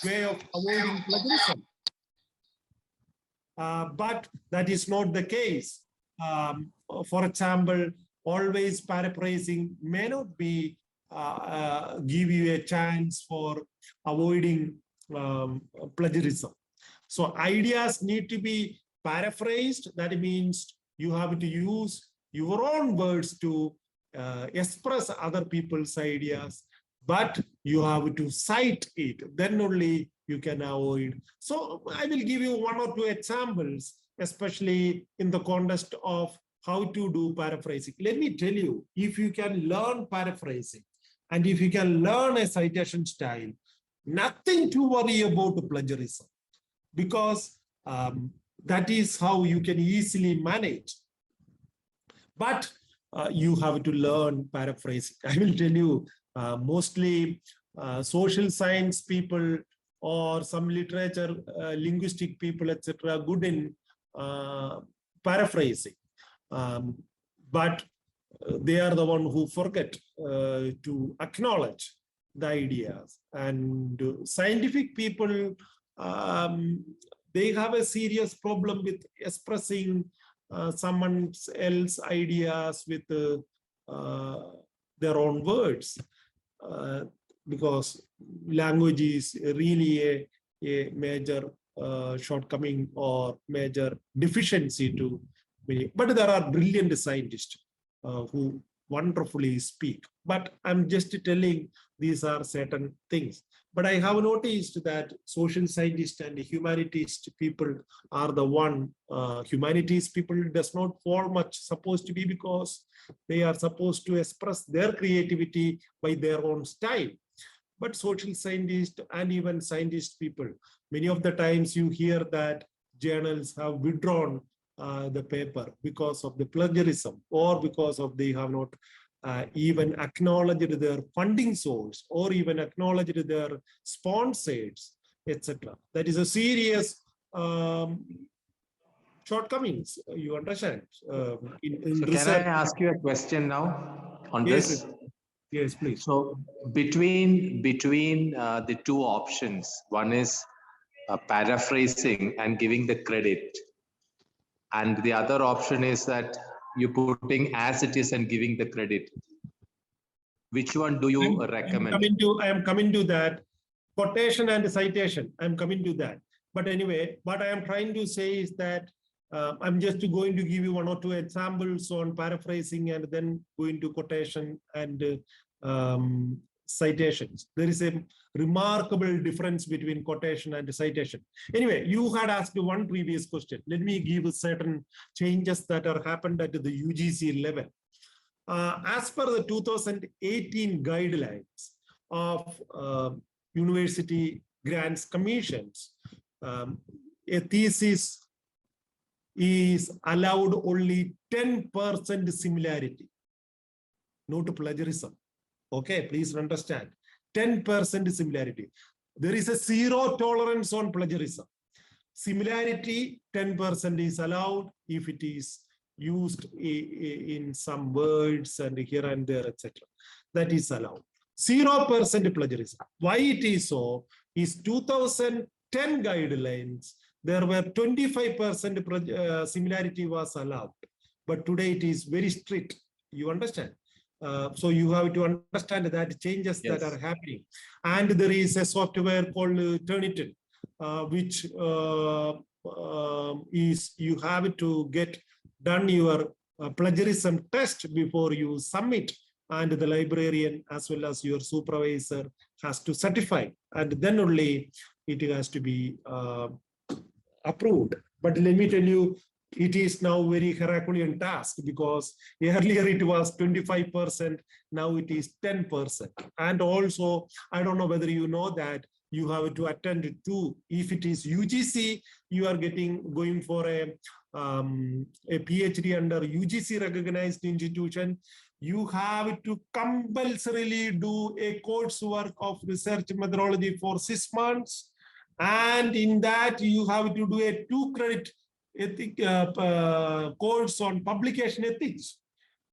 way of avoiding plagiarism. But that is not the case. For example, always paraphrasing may not be give you a chance for avoiding plagiarism. So ideas need to be paraphrased. That means you have to use your own words to express other people's ideas, but you have to cite it. Then only you can avoid. So I will give you one or two examples, especially in the context of how to do paraphrasing. Let me tell you, if you can learn paraphrasing and if you can learn a citation style, nothing to worry about plagiarism, because that is how you can easily manage. But you have to learn paraphrasing. I will tell you, mostly social science people or some literature, linguistic people, etc., good in paraphrasing. But they are the one who forget to acknowledge the ideas. And scientific people, they have a serious problem with expressing someone else's ideas with their own words, because language is really a major shortcoming or major deficiency to many. But there are brilliant scientists who wonderfully speak. But I'm just telling these are certain things. But I have noticed that social scientists and humanities people are the one, humanities people does not fall much supposed to be, because they are supposed to express their creativity by their own style. But social scientists and even scientist people, many of the times you hear that journals have withdrawn the paper because of the plagiarism, or because of they have not even acknowledged their funding source, or even acknowledged their sponsors, etc. That is a serious shortcomings, you understand. So can I ask you a question now on this? Yes, please. So between the two options, one is paraphrasing and giving the credit, and the other option is that you're putting as it is and giving the credit. Which one do you recommend? I am coming to that. Quotation and citation, I'm coming to that. But anyway, what I am trying to say is that I'm just going to give you one or two examples on paraphrasing and then going to quotation and citations. There is a remarkable difference between quotation and citation. Anyway, you had asked one previous question. Let me give certain changes that are happened at the UGC level. As per the 2018 guidelines of University Grants Commissions, a thesis is allowed only 10% similarity, not plagiarism. Okay, please understand. 10% similarity. There is a zero tolerance on plagiarism. Similarity, 10% is allowed if it is used in some words and here and there, etc. That is allowed. 0% plagiarism. Why it is so is 2010 guidelines, there were 25% similarity was allowed. But today it is very strict. You understand? So you have to understand that changes that are happening. And there is a software called Turnitin, which is you have to get done your plagiarism test before you submit, and the librarian as well as your supervisor has to certify, and then only it has to be approved. But let me tell you, it is now very Herculean task, because earlier it was 25%, now it is 10%. And also, I don't know whether you know that you have to attend to. If it is UGC, you are going for a PhD under UGC recognized institution. You have to compulsorily do a coursework of research methodology for 6 months. And in that, you have to do a 2-credit course on publication ethics.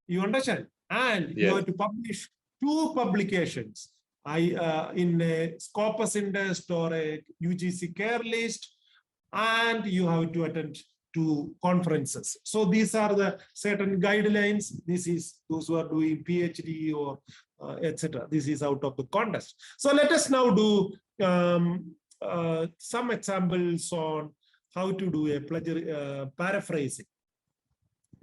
You understand? And you Yes. have to publish 2 publications in a Scopus Indust or a UGC care list, and you have to attend 2 conferences. So these are the certain guidelines. This is those who are doing PhD or etc. This is out of the context. So let us now do some examples on how to do a paraphrasing.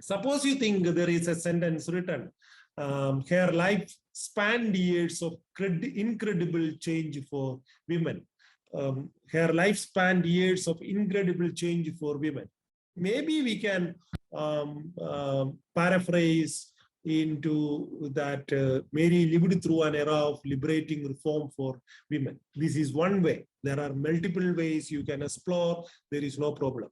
Suppose you think there is a sentence written, her life spanned years of incredible change for women. Her life spanned years of incredible change for women. Maybe we can paraphrase into that Mary lived through an era of liberating reform for women. This is one way. There are multiple ways you can explore. There is no problem.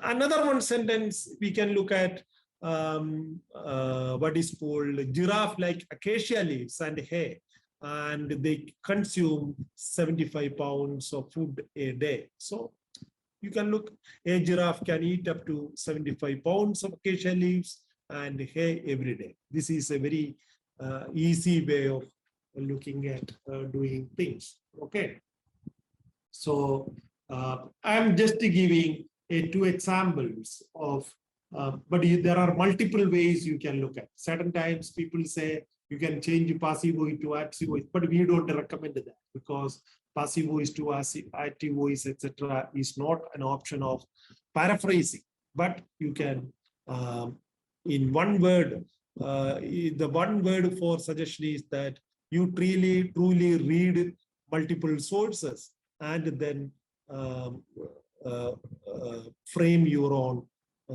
Another one sentence we can look at what is called giraffe-like acacia leaves and hay, and they consume 75 pounds of food a day. So you can look, a giraffe can eat up to 75 pounds of acacia leaves and hay every day. This is a very easy way of looking at doing things. Okay. So I'm just giving 2 examples of, but there are multiple ways you can look at. Certain times people say you can change passive voice to active voice, but we don't recommend that because passive voice to active voice, etc., is not an option of paraphrasing. But you can, in one word, the one word for suggestion is that you truly read multiple sources and then frame your own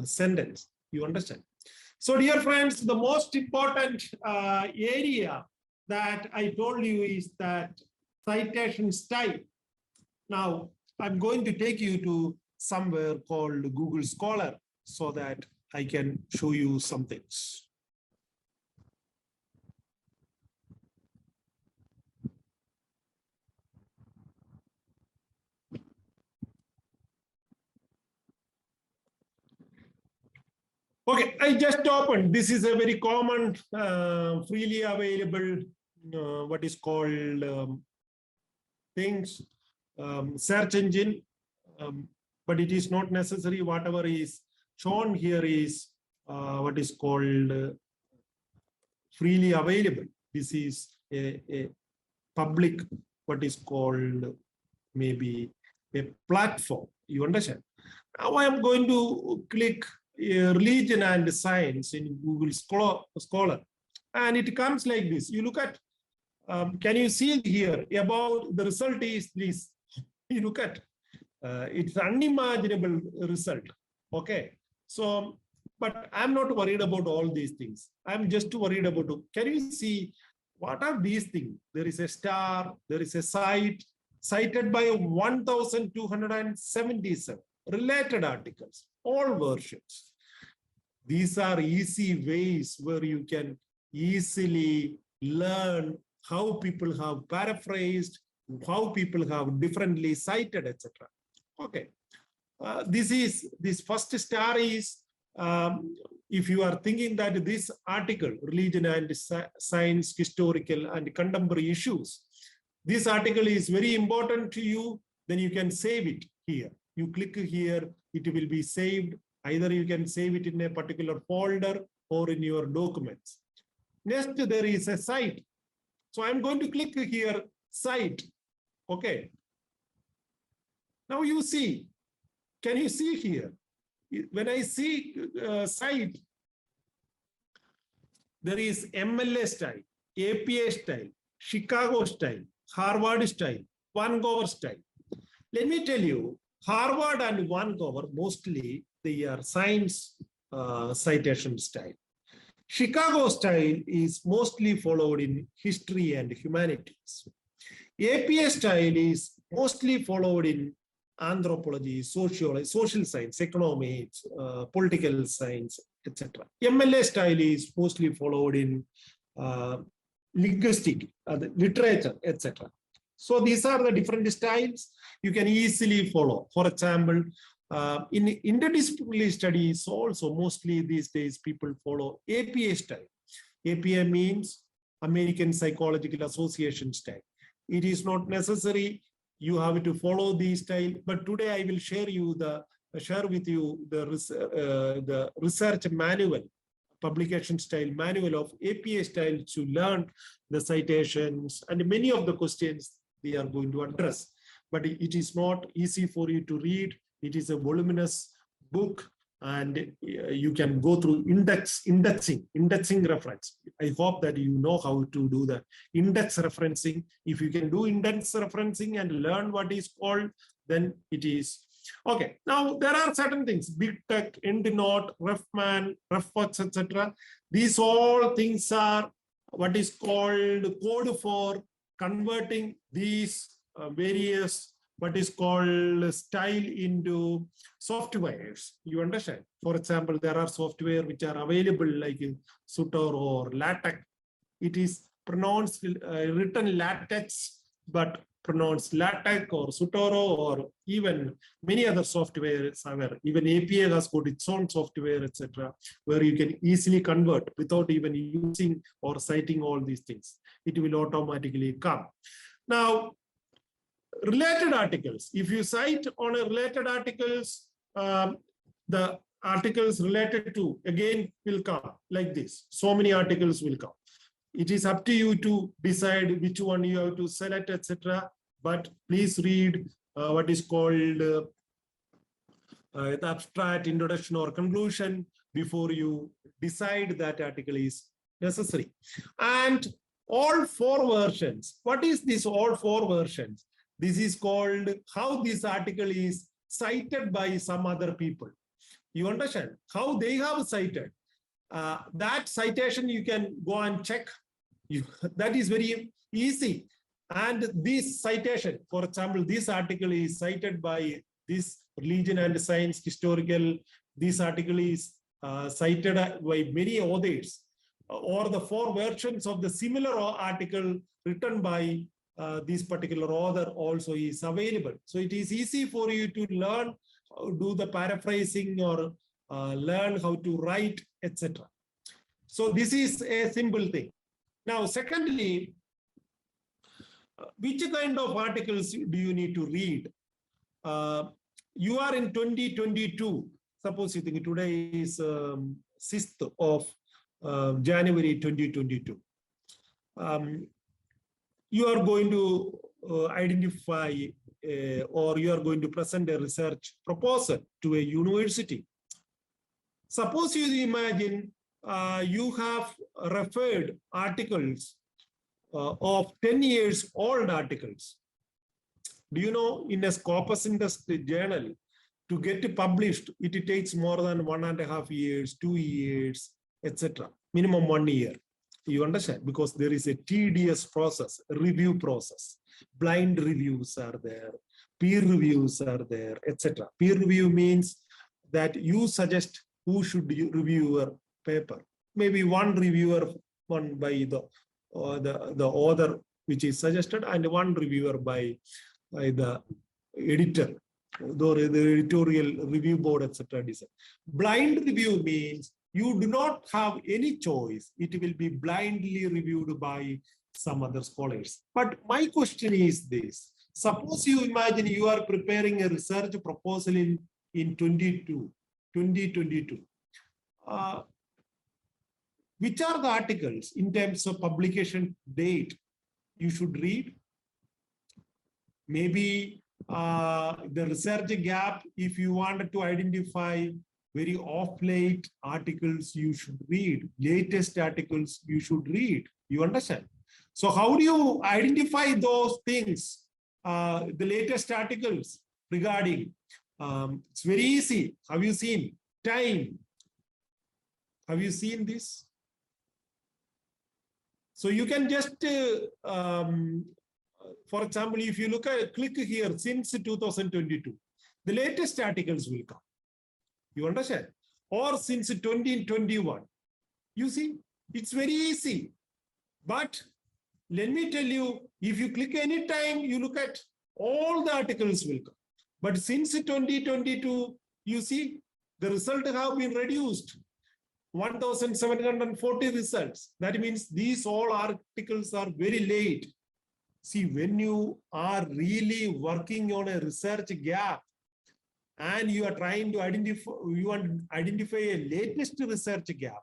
sentence. You understand? So, dear friends, the most important area that I told you is that citation style. Now, I'm going to take you to somewhere called Google Scholar so that I can show you some things. Okay, I just opened. This is a very common, freely available, what is called things, search engine, but it is not necessary. Whatever is shown here is what is called freely available. This is a public, what is called maybe a platform. You understand? Now I am going to click religion and science in Google Scholar, and it comes like this. You look at, can you see here about the result is this? You look at, it's unimaginable result. Okay, so, but I'm not worried about all these things. I'm just worried about, can you see what are these things? There is a star, there is a site cited by 1,277 related articles, all versions. These are easy ways where you can easily learn how people have paraphrased, how people have differently cited, etc. Okay, this first star is, if you are thinking that this article, religion and science, historical and contemporary issues, this article is very important to you, then you can save it here. You click here, it will be saved. Either you can save it in a particular folder or in your documents. Next, there is a site. So I'm going to click here, site. Okay. Now you see, can you see here? When I see site, there is MLA style, APA style, Chicago style, Harvard style, Vancouver style. Let me tell you, Harvard and Vancouver, mostly they are science citation style. Chicago style is mostly followed in history and humanities. APA style is mostly followed in anthropology, sociology, social science, economics, political science, etc. MLA style is mostly followed in linguistic, literature, etc. So these are the different styles you can easily follow. For example, in interdisciplinary studies also mostly these days people follow APA style. APA means American Psychological Association style. It is not necessary you have to follow these style, but today I will share with you the research manual, publication style manual of APA style to learn the citations and many of the questions we are going to address. But it is not easy for you to read. It is a voluminous book, and you can go through indexing reference. I hope that you know how to do the index referencing. If you can do index referencing and learn what is called, then it is okay. Now there are certain things: big tech, EndNote, RefMan, RefWorks, etc. These all things are what is called code for converting these various what is called style into softwares. You understand? For example, there are software which are available like Sutor or LaTeX. It is pronounced written LaTeX, but pronounced LaTeX or Sutoro, or even many other softwares are. Even APA has got its own software, etc., where you can easily convert without even using or citing all these things. It will automatically come. Now, related articles. If you cite on a related articles, the articles related to again will come like this. So many articles will come. It is up to you to decide which one you have to select, etc. But please read what is called the abstract, introduction, or conclusion before you decide that article is necessary. And all 4 versions. What is this all 4 versions? This is called how this article is cited by some other people. You understand how they have cited. That citation you can go and check. That is very easy. And this citation, for example, this article is cited by this religion and science historical. This article is cited by many authors, or the 4 versions of the similar article written by this particular author also is available. So it is easy for you to learn, do the paraphrasing, or learn how to write, etc. So this is a simple thing. Now, secondly, which kind of articles do you need to read? You are in 2022. Suppose you think today is 6th of January 2022. You are going to identify or you are going to present a research proposal to a university. Suppose you imagine you have referred articles of 10 years old articles. Do you know in a Scopus industry journal, to get published, it takes more than 1.5 years, 2 years, etc. Minimum 1 year. You understand? Because there is a tedious process, review process. Blind reviews are there, peer reviews are there, etc. Peer review means that you suggest who should review your paper. Maybe one reviewer, one by the author which is suggested, and one reviewer by the editor, the editorial review board, etc. Blind review means you do not have any choice. It will be blindly reviewed by some other scholars. But my question is this. Suppose you imagine you are preparing a research proposal in 2022. Which are the articles in terms of publication date you should read? Maybe the research gap, if you wanted to identify very off-late articles, you should read. Latest articles, you should read. You understand? So how do you identify those things? The latest articles regarding, it's very easy. Have you seen time? Have you seen this? So you can just for example, if you click here since 2022, the latest articles will come. You understand? Or since 2021. You see, it's very easy. But let me tell you, if you click any time, you look at all the articles will come. But since 2022, you see, the result have been reduced. 1,740 results. That means these all articles are very late. See, when you are really working on a research gap and you are trying to identify a latest research gap,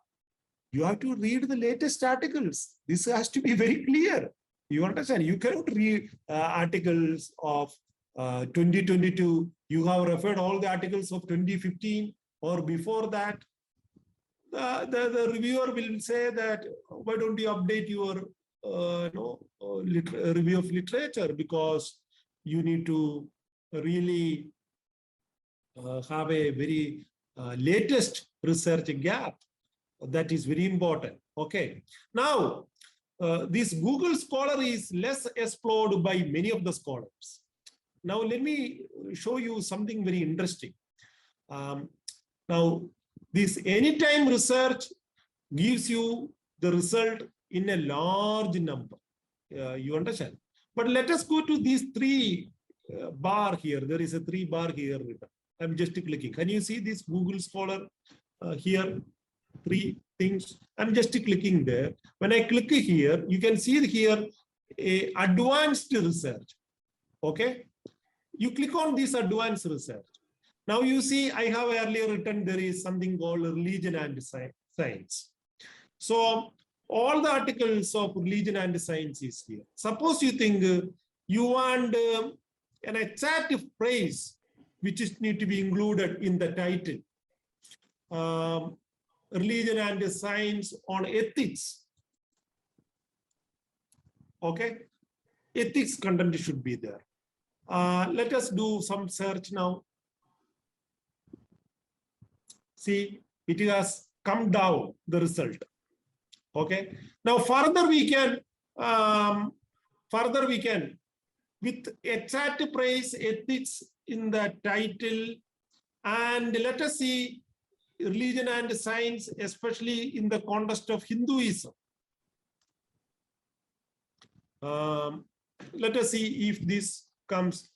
you have to read the latest articles. This has to be very clear. You understand? You cannot read articles of 2022. You have referred all the articles of 2015 or before that. The reviewer will say that, why don't you update your review of literature, because you need to really have a very latest research gap. That is very important. Okay. Now, this Google Scholar is less explored by many of the scholars. Now, let me show you something very interesting. Now, this anytime research gives you the result in a large number. You understand? But let us go to these three bar here. There is a 3 bar here written. I'm just clicking. Can you see this Google Scholar here? 3 things. I'm just clicking there. When I click here, you can see here a advanced research. Okay. You click on this advanced research. Now you see, I have earlier written there is something called religion and science. So all the articles of religion and science is here. Suppose you think you want an exact phrase which is need to be included in the title. Religion and science on ethics. Okay, ethics content should be there. Let us do some search now. See, it has come down the result. Okay. Now further we can with exact praise ethics in the title, and let us see religion and science, especially in the context of Hinduism. Let us see if this comes.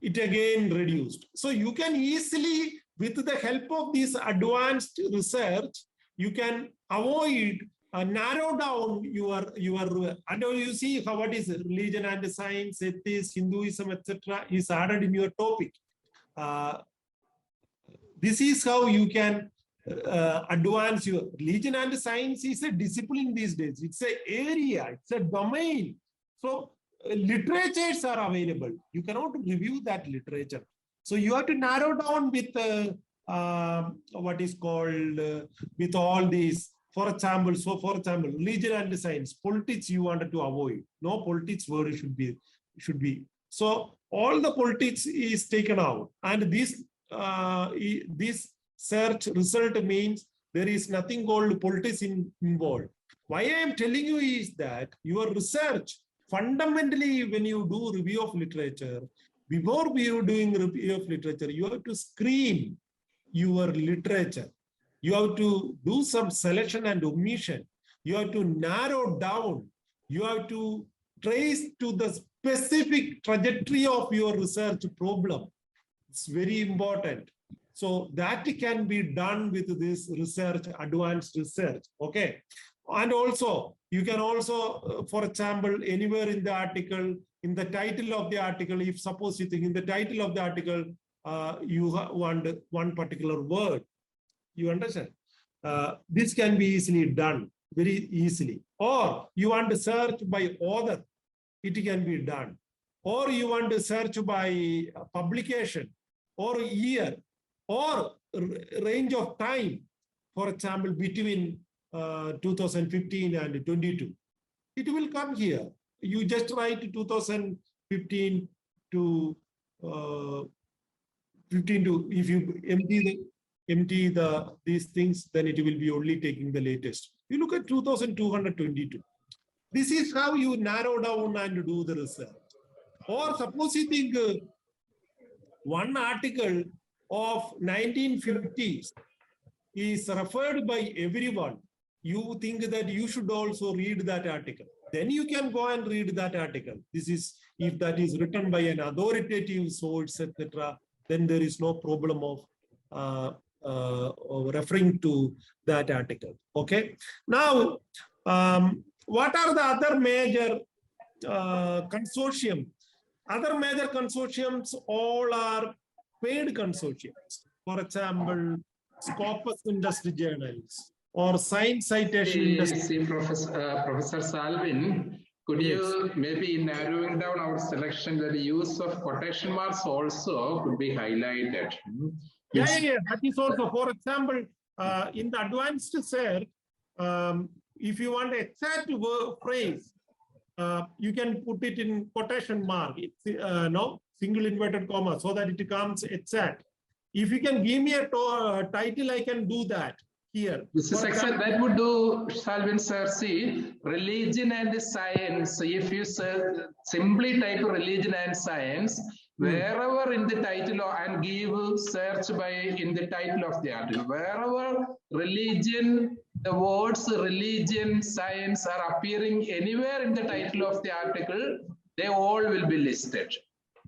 It again reduced. So you can easily, with the help of this advanced research, you can avoid narrow down your and you see how what is religion and science, ethics, Hinduism, etc. is added in your topic. This is how you can advance your religion and science is a discipline these days. It's an area, it's a domain. So literatures are available. You cannot review that literature. So you have to narrow down with what is called with all these. For example, religion and science, politics you wanted to avoid. No politics word should be. So all the politics is taken out, and this search result means there is nothing called politics involved. Why I am telling you is that your research, fundamentally, when you do review of literature, before you doing review of literature, you have to screen your literature. You have to do some selection and omission. You have to narrow down. You have to trace to the specific trajectory of your research problem. It's very important. So that can be done with this research, advanced research. Okay. And also, you can also, for example, anywhere in the article, in the title of the article, if suppose you think in the title of the article, you want one particular word, you understand? This can be easily done, very easily. Or you want to search by author, it can be done. Or you want to search by publication, or year, or range of time, for example, between 2015 and 22. It will come here. You just write 2015 to 15 to, if you empty these things, then it will be only taking the latest. You look at 2222. This is how you narrow down and do the research. Or suppose you think one article of 1950s is referred by everyone, you think that you should also read that article. Then you can go and read that article. This is, if that is written by an authoritative source, etc., then there is no problem of referring to that article. Okay. Now, what are the other major consortium? Other major consortiums all are paid consortiums. For example, Scopus Industry Journals or Science Citation Industry. See, Professor Salvin, could Yes. you maybe in narrowing down our selection that the use of quotation marks also could be highlighted? Yeah. That is also, for example, in the advanced set, if you want exact phrase, you can put it in quotation mark. It's no single inverted comma, so that it comes exact. If you can give me a title, I can do that here. This is exact. That would do, Salvin sir. See, religion and science. If you simply type religion and science, wherever in the title and give search by in the title of the article, wherever religion, the words religion, science are appearing anywhere in the title of the article, they all will be listed.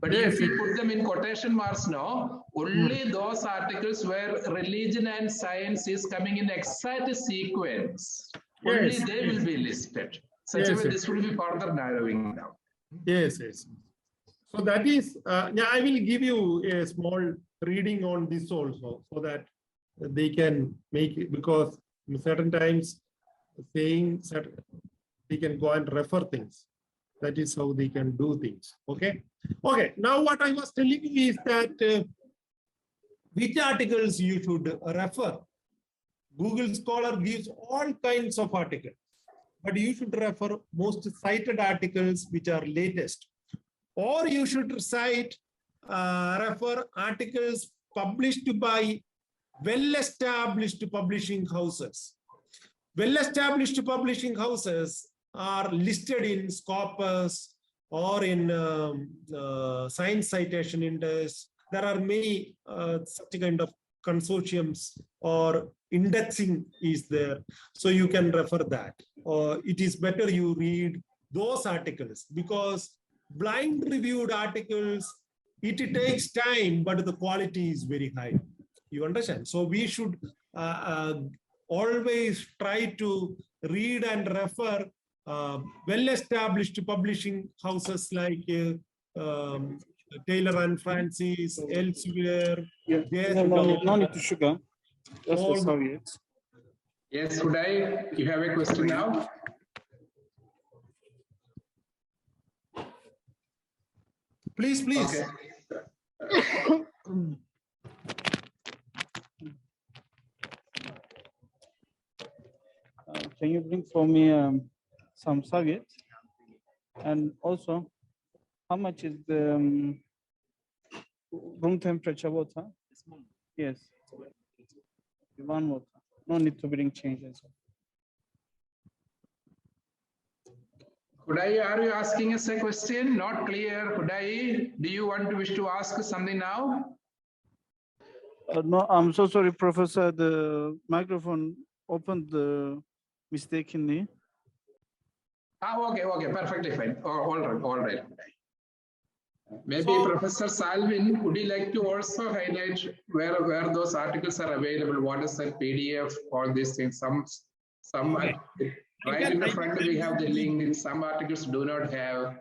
But if you put them in quotation marks now, only those articles where religion and science is coming in exact sequence, only they will be listed. Such a way this will be further narrowing down. Yes. So that is, yeah, I will give you a small reading on this also, so that they can make it, because certain times saying certain, they can go and refer things. That is how they can do things. Okay. Now what I was telling you is that which articles you should refer. Google Scholar gives all kinds of articles, but you should refer most cited articles which are latest. Or you should refer articles published by well-established publishing houses. Well-established publishing houses are listed in Scopus or in Science Citation Index. There are many such kind of consortiums or indexing is there. So you can refer that. It is better you read those articles, because blind reviewed articles, it takes time, but the quality is very high. You understand? So we should always try to read and refer well-established publishing houses like Taylor and Francis, elsewhere. No need to sugar. That's the Soviets. Yes, Uday, you have a question now? Please. Okay. Can you bring for me some Soviets? And also, how much is the room temperature water? Yes. One water. No need to bring changes. Hudai, are you asking us a question? Not clear. Hudai, do you wish to ask something now? No, I'm so sorry, Professor. The microphone opened mistakenly. Okay, perfectly fine. All right. Maybe Professor Salvin, would you like to also highlight where those articles are available? What is that PDF? All these things. Some right in the front we have the link. In some articles do not have.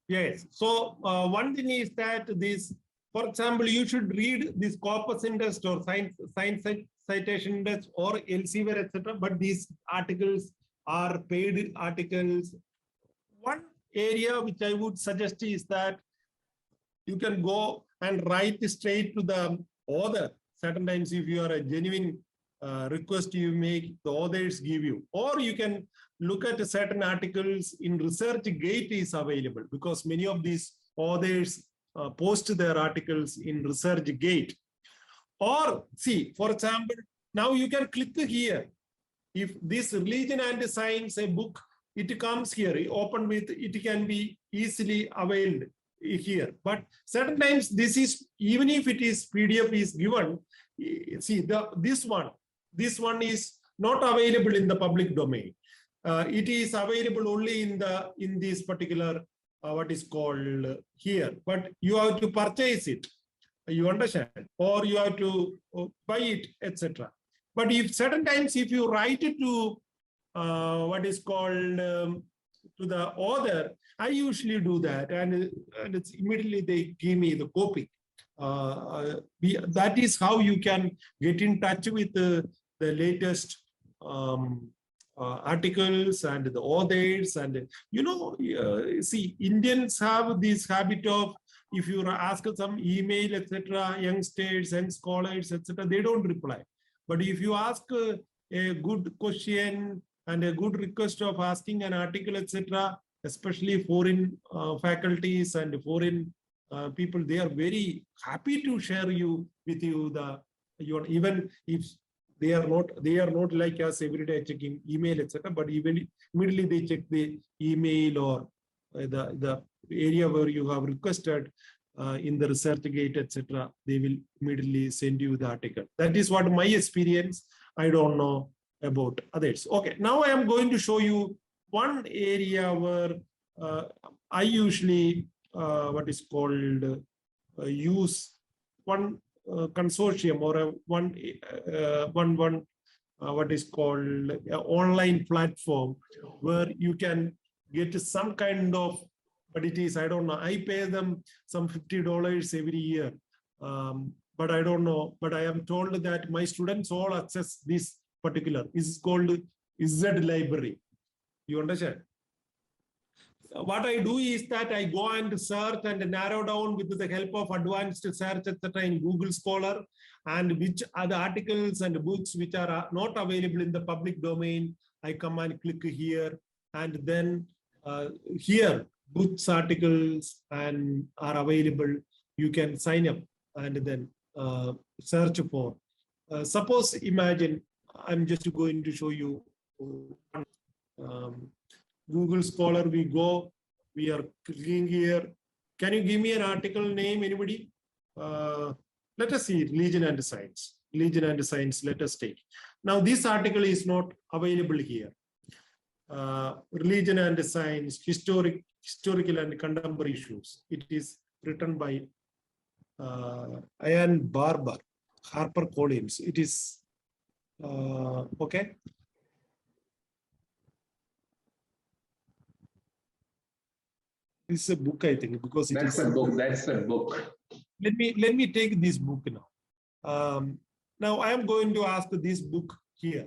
Yes. So one thing is that this, for example, you should read this Corpus Index or Science Citation Index or elsewhere, etc. But these articles are paid articles. One area which I would suggest is that you can go and write straight to the author. Certain times, if you are a genuine request you make, the authors give you. Or you can look at certain articles in ResearchGate is available, because many of these authors post their articles in ResearchGate. Or see, for example, now you can click here. If this religion and science, a book, it comes here, open with, it can be easily availed. here. But certain times this is, even if it is PDF is given, see this one is not available in the public domain. It is available only in this particular what is called here, but you have to purchase it, you understand, or you have to buy it, etc. But if certain times if you write it to what is called to the author, I usually do that, and it's immediately they give me the copy. That is how you can get in touch with the latest articles and the authors. And see, Indians have this habit of, if you ask some email, etc., youngsters and scholars, etc., they don't reply. But if you ask a good question and a good request of asking an article, etc., especially foreign faculties and foreign people, they are very happy to share with you even if they are not like us every day checking email, etc. But even immediately they check the email or the area where you have requested in the ResearchGate, etc. They will immediately send you the article. That is what my experience. I don't know about others. Okay, now I am going to show you one area where I usually what is called use one consortium or one what is called online platform where you can get some kind of, but it is, I don't know, I pay them some $50 every year, but I don't know, but I am told that my students all access this particular, is called Z library. You understand? What I do is that I go and search and narrow down with the help of advanced search, etc., in Google Scholar, and which are the articles and books which are not available in the public domain. I come and click here, and then here books, articles, and are available. You can sign up and then search for. Suppose, imagine, I'm just going to show you Google Scholar. We go, we are clicking here. Can you give me an article name, anybody? Let us see, Religion and Science. Religion and Science, let us take. Now this article is not available here. Religion and Science, historical and contemporary issues. It is written by Ian Barber, HarperCollins. It is, okay. This is a book, I think, because it That's is a book. That's a book. Let me take this book now. Now I am going to ask this book here.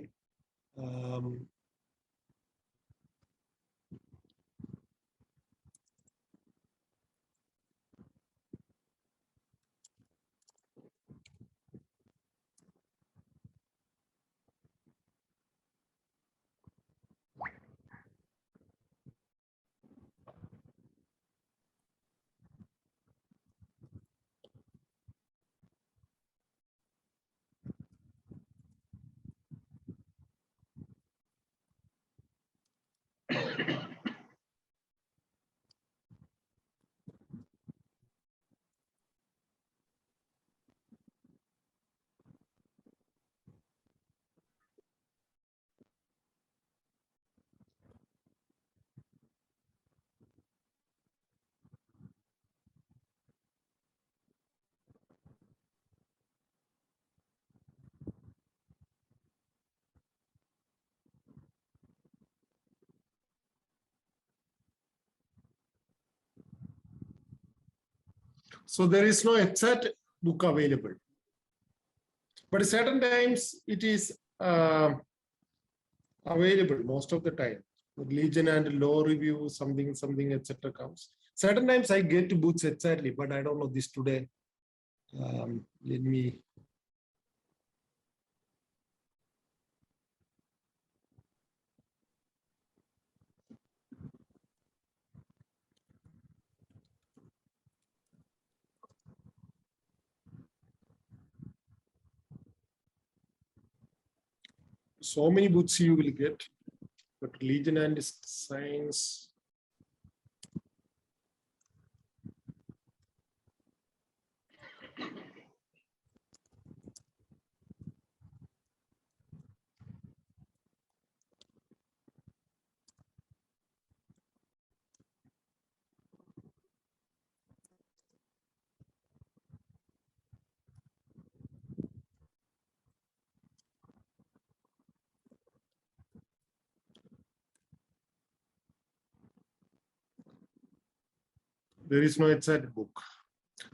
So there is no exact book available, but certain times it is available most of the time. Religion and Law Review, something, etc. comes. Certain times I get books exactly, but I don't know this today. Let me. So many books you will get, but Religion and Science. There is no exact book.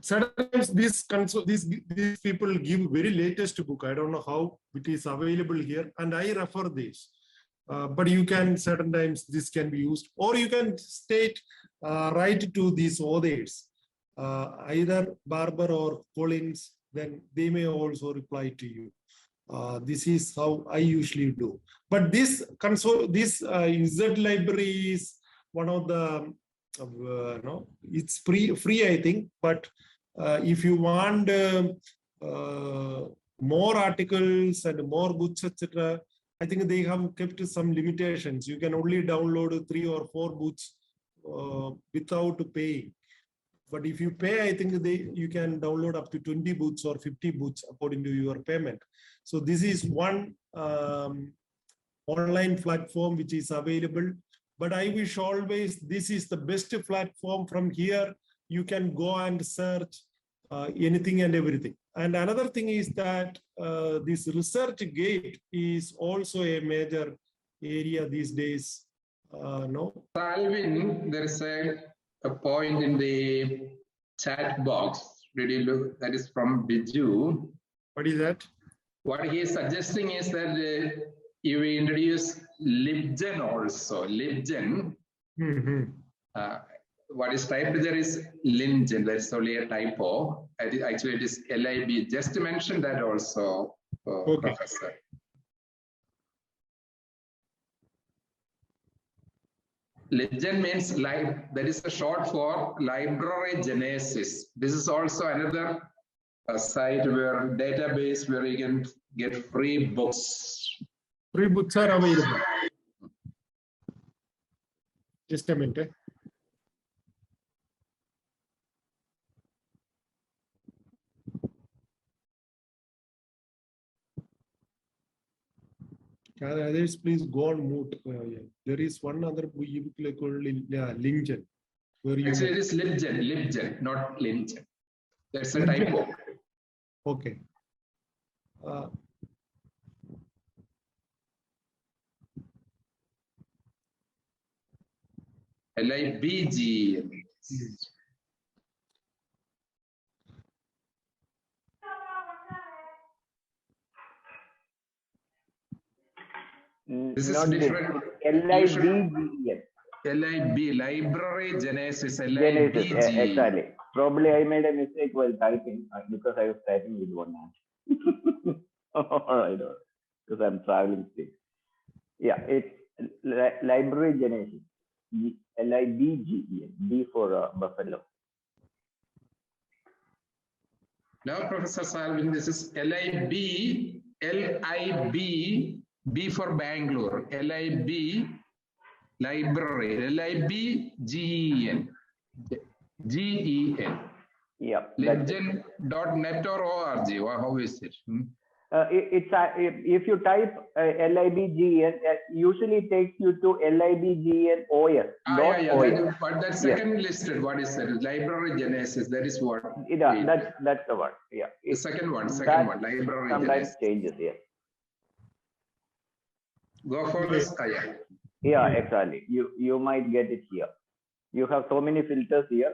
Sometimes these people give very latest book. I don't know how it is available here, and I refer this. But you can certain times this can be used, or you can write to these authors, either Barber or Collins. Then they may also reply to you. This is how I usually do. But this Z library is one of the no, it's free I think. But if you want more articles and more books, etc., I think they have kept some limitations. You can only download 3 or 4 books without paying. But if you pay, I think you can download up to 20 books or 50 books according to your payment. So this is one online platform which is available. But I wish always this is the best platform. From here, you can go and search anything and everything. And another thing is that this ResearchGate is also a major area these days. No? Salvin, there is a point in the chat box. Did you look? That is from Biju. What is that? What he is suggesting is that you introduce LibGen also. LibGen. What is typed there is LibGen. That's only a typo. Actually, it is LIB. Just to mention that also, Okay. Professor. LibGen means that is a short for library genesis. This is also another site where database where you can get free books. Free books are available. Just a minute. Can others please go on mute? Yeah. There is one other book like LibGen. Actually, it is LibGen, not LibGen. That's a typo. Okay. LIBG. This is different. LIBGEN. LIB, Library Genesis, Genesis, LIBG. exactly. Probably I made a mistake while typing because I was typing with one hand. I don't, because I'm traveling still. Yeah, it's Library Genesis. LIBGEN. B for Buffalo. Now, Professor Salvin, this is LIB, B for Bangalore, LIB, Library, LIBGEN, GEN. Yeah. LibGen.net or org, how is it? If you type LIBGEN, usually it takes you to LIBGEN OS. But that second listed, what is that? Library Genesis, that is what? Yeah, that's the one. Yeah. The second one, Library sometimes Genesis. changes, yeah. Go for this, Yeah, exactly. You might get it here. You have so many filters here.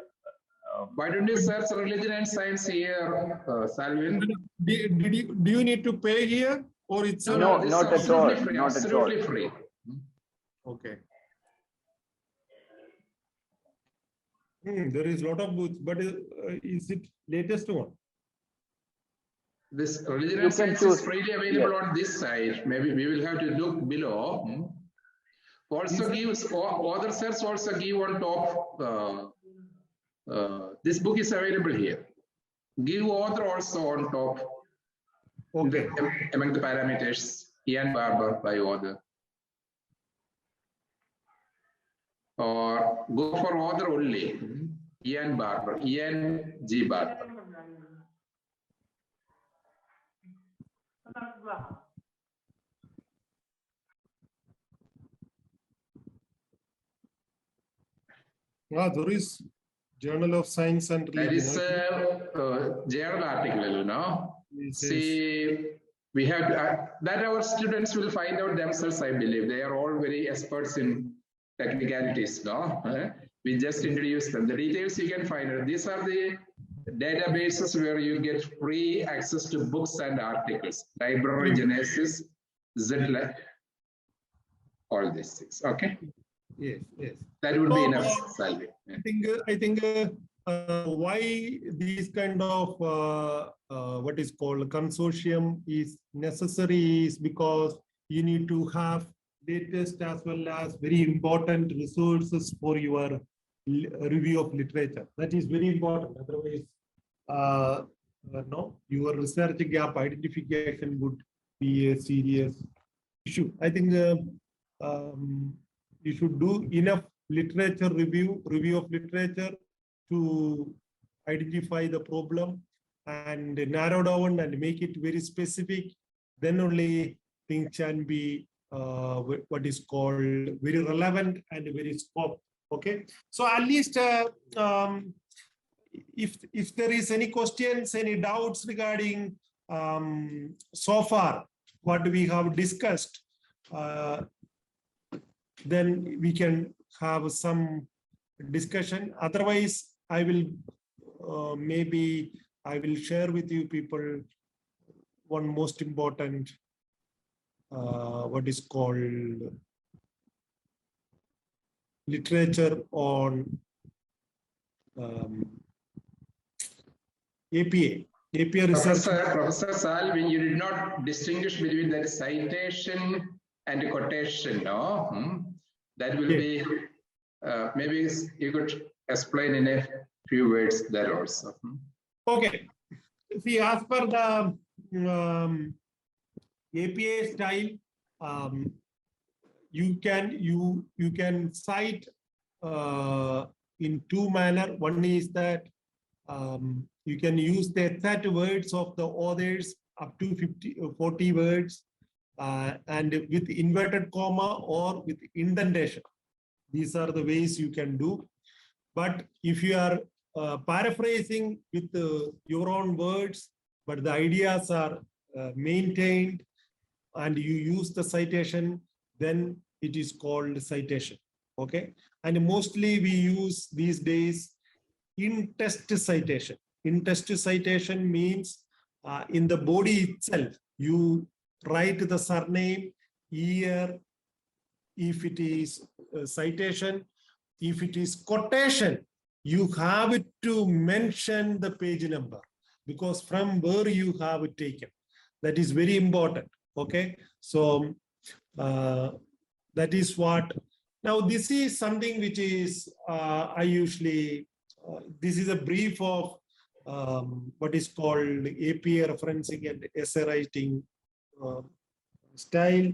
Why don't you search religion and science here, Salvin? Do you need to pay here, or it's no, not at all. Free, not absolutely at all. free. Okay. There is a lot of books, but is it latest one? This religion and science is freely available on this site. Maybe we will have to look below. Also gives other search also give on top. This book is available here. Give author also on top. Okay. Among the parameters, Ian Barber by author. Or go for author only. Ian Barber, Ian G. Barber. There is Journal of Science and Religion. That is a journal article, you know. See, we have that our students will find out themselves, I believe. They are all very experts in technicalities, no? We just introduced them. The details you can find out. These are the databases where you get free access to books and articles. Library Genesis, Zlab, all these things. Okay, Yes, yes. that would be So, enough, Salvi. Yeah. I think why these kind of what is called consortium is necessary is because you need to have latest as well as very important resources for your review of literature. That is very important. Otherwise, no, your research gap identification would be a serious issue. I think you should do enough literature review of literature to identify the problem and narrow down and make it very specific. Then only things can be what is called very relevant and very scope. Okay, so at least if there is any questions, any doubts regarding so far what we have discussed, then we can have some discussion. Otherwise, I will maybe I will share with you people one most important what is called literature on APA research. Professor Salvin, you did not distinguish between that citation and quotation, no? That will be, maybe you could explain in a few words there also. Okay. See, as per the APA style, you can cite in two manner. One is that you can use the exact words of the authors up to 40 words and with inverted comma or with indentation. These are the ways you can do. But if you are paraphrasing with your own words, but the ideas are maintained and you use the citation, then it is called citation. Okay, and mostly we use these days in-text citation. In-text citation means in the body itself, you write the surname, year, if it is citation. If it is quotation, you have to mention the page number because from where you have it taken. That is very important. Okay, so that is what. Now this is something which is I usually this is a brief of what is called APA referencing and essay writing style,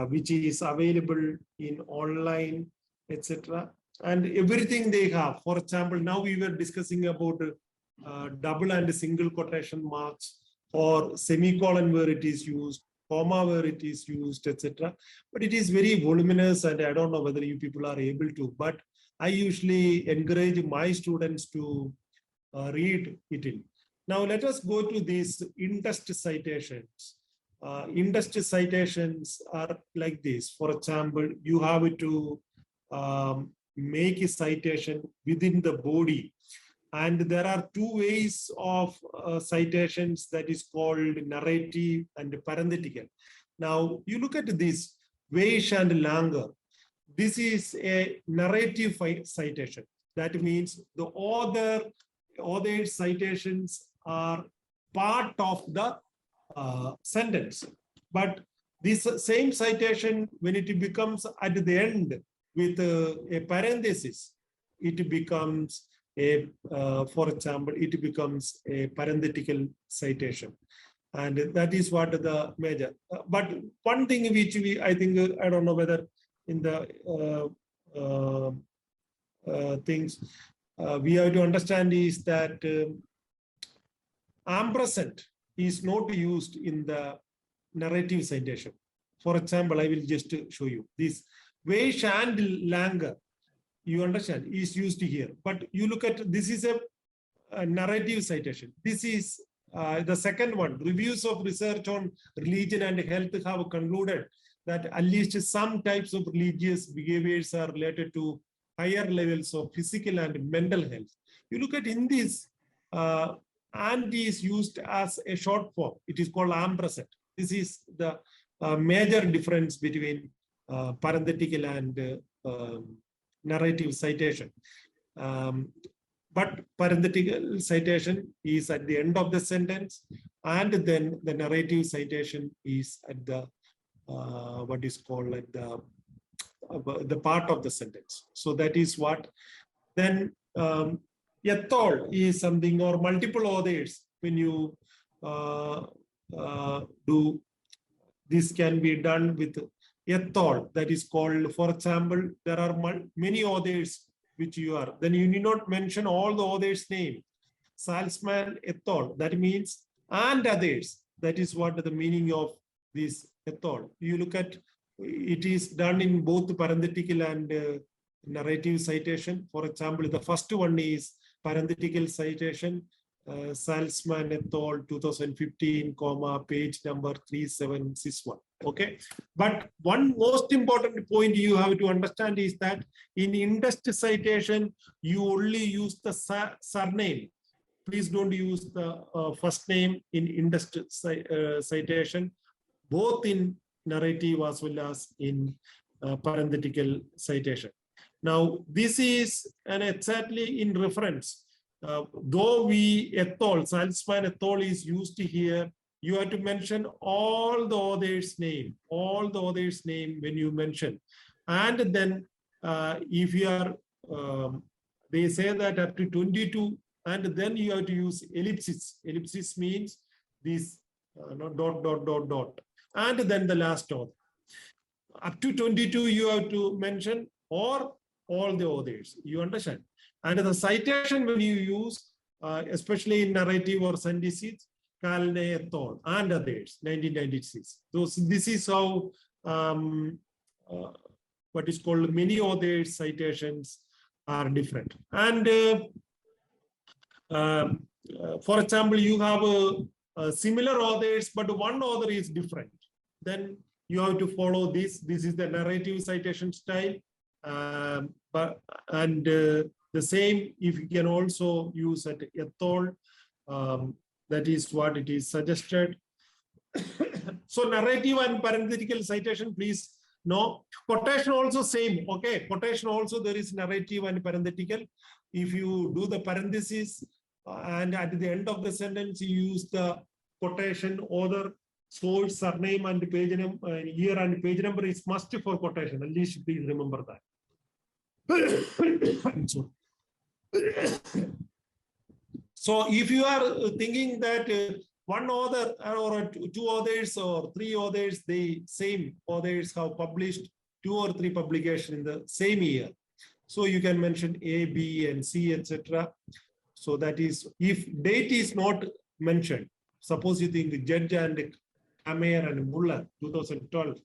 which is available in online, etc. And everything they have. For example, now we were discussing about double and single quotation marks or semicolon where it is used, comma where it is used, etc. But it is very voluminous and I don't know whether you people are able to, but I usually encourage my students to read it in. Now let us go to these in-text citations. In-text citations are like this. For example, you have to make a citation within the body. And there are two ways of citations that is called narrative and parenthetical. Now you look at this, Weish and Langer. This is a narrative citation. That means the author's citations are part of the sentence. But this same citation, when it becomes at the end with a parenthesis, it becomes a, for example, it becomes a parenthetical citation. And that is what the major. But one thing which I think, I don't know whether in the things we have to understand is that ampersand is not used in the narrative citation. For example, I will just show you this. Weish and Langer, you understand, is used here. But you look at, this is a narrative citation. This is the second one. Reviews of research on religion and health have concluded that at least some types of religious behaviors are related to higher levels of physical and mental health. You look at in this, and is used as a short form. It is called ampersand. This is the major difference between parenthetical and narrative citation. But parenthetical citation is at the end of the sentence, and then the narrative citation is at the what is called like the part of the sentence. So that is what. Then ethol is something, or multiple others. When you do, this can be done with ethol. That is called, for example, there are many others which you are, then you need not mention all the others' name. Salesman ethol, that means and others. That is what the meaning of this ethol. You look at, it is done in both parenthetical and narrative citation. For example, the first one is parenthetical citation, Salesman ethol 2015, page number 3761. Okay, but one most important point you have to understand is that in industry citation, you only use the surname. Please don't use the first name in industry citation, both in narrative as well as in parenthetical citation. Now, this is an exactly in reference. Though we ethol, Salesman ethol is used here, you have to mention all the others' name, when you mention. And then if you are, they say that up to 22, and then you have to use ellipsis. Ellipsis means this dot. And then the last author. Up to 22, you have to mention or all the others. You understand? And the citation when you use, especially in narrative or synthesis, Kalne ethol and others, 1996. So this is how what is called many other citations are different. And for example, you have similar authors, but one author is different. Then you have to follow this. This is the narrative citation style. The same, if you can also use at ethol, that is what it is suggested. So narrative and parenthetical citation, please know. Quotation also same, okay. Quotation also there is narrative and parenthetical. If you do the parenthesis and at the end of the sentence, you use the quotation, author, source, surname, and page number, year and page number is must for quotation. At least please remember that. So if you are thinking that one author or two authors or three authors, the same authors have published 2 or 3 publications in the same year. So you can mention A, B, and C, etc. So that is, if date is not mentioned, suppose you think Judge and Amer and Muller 2012,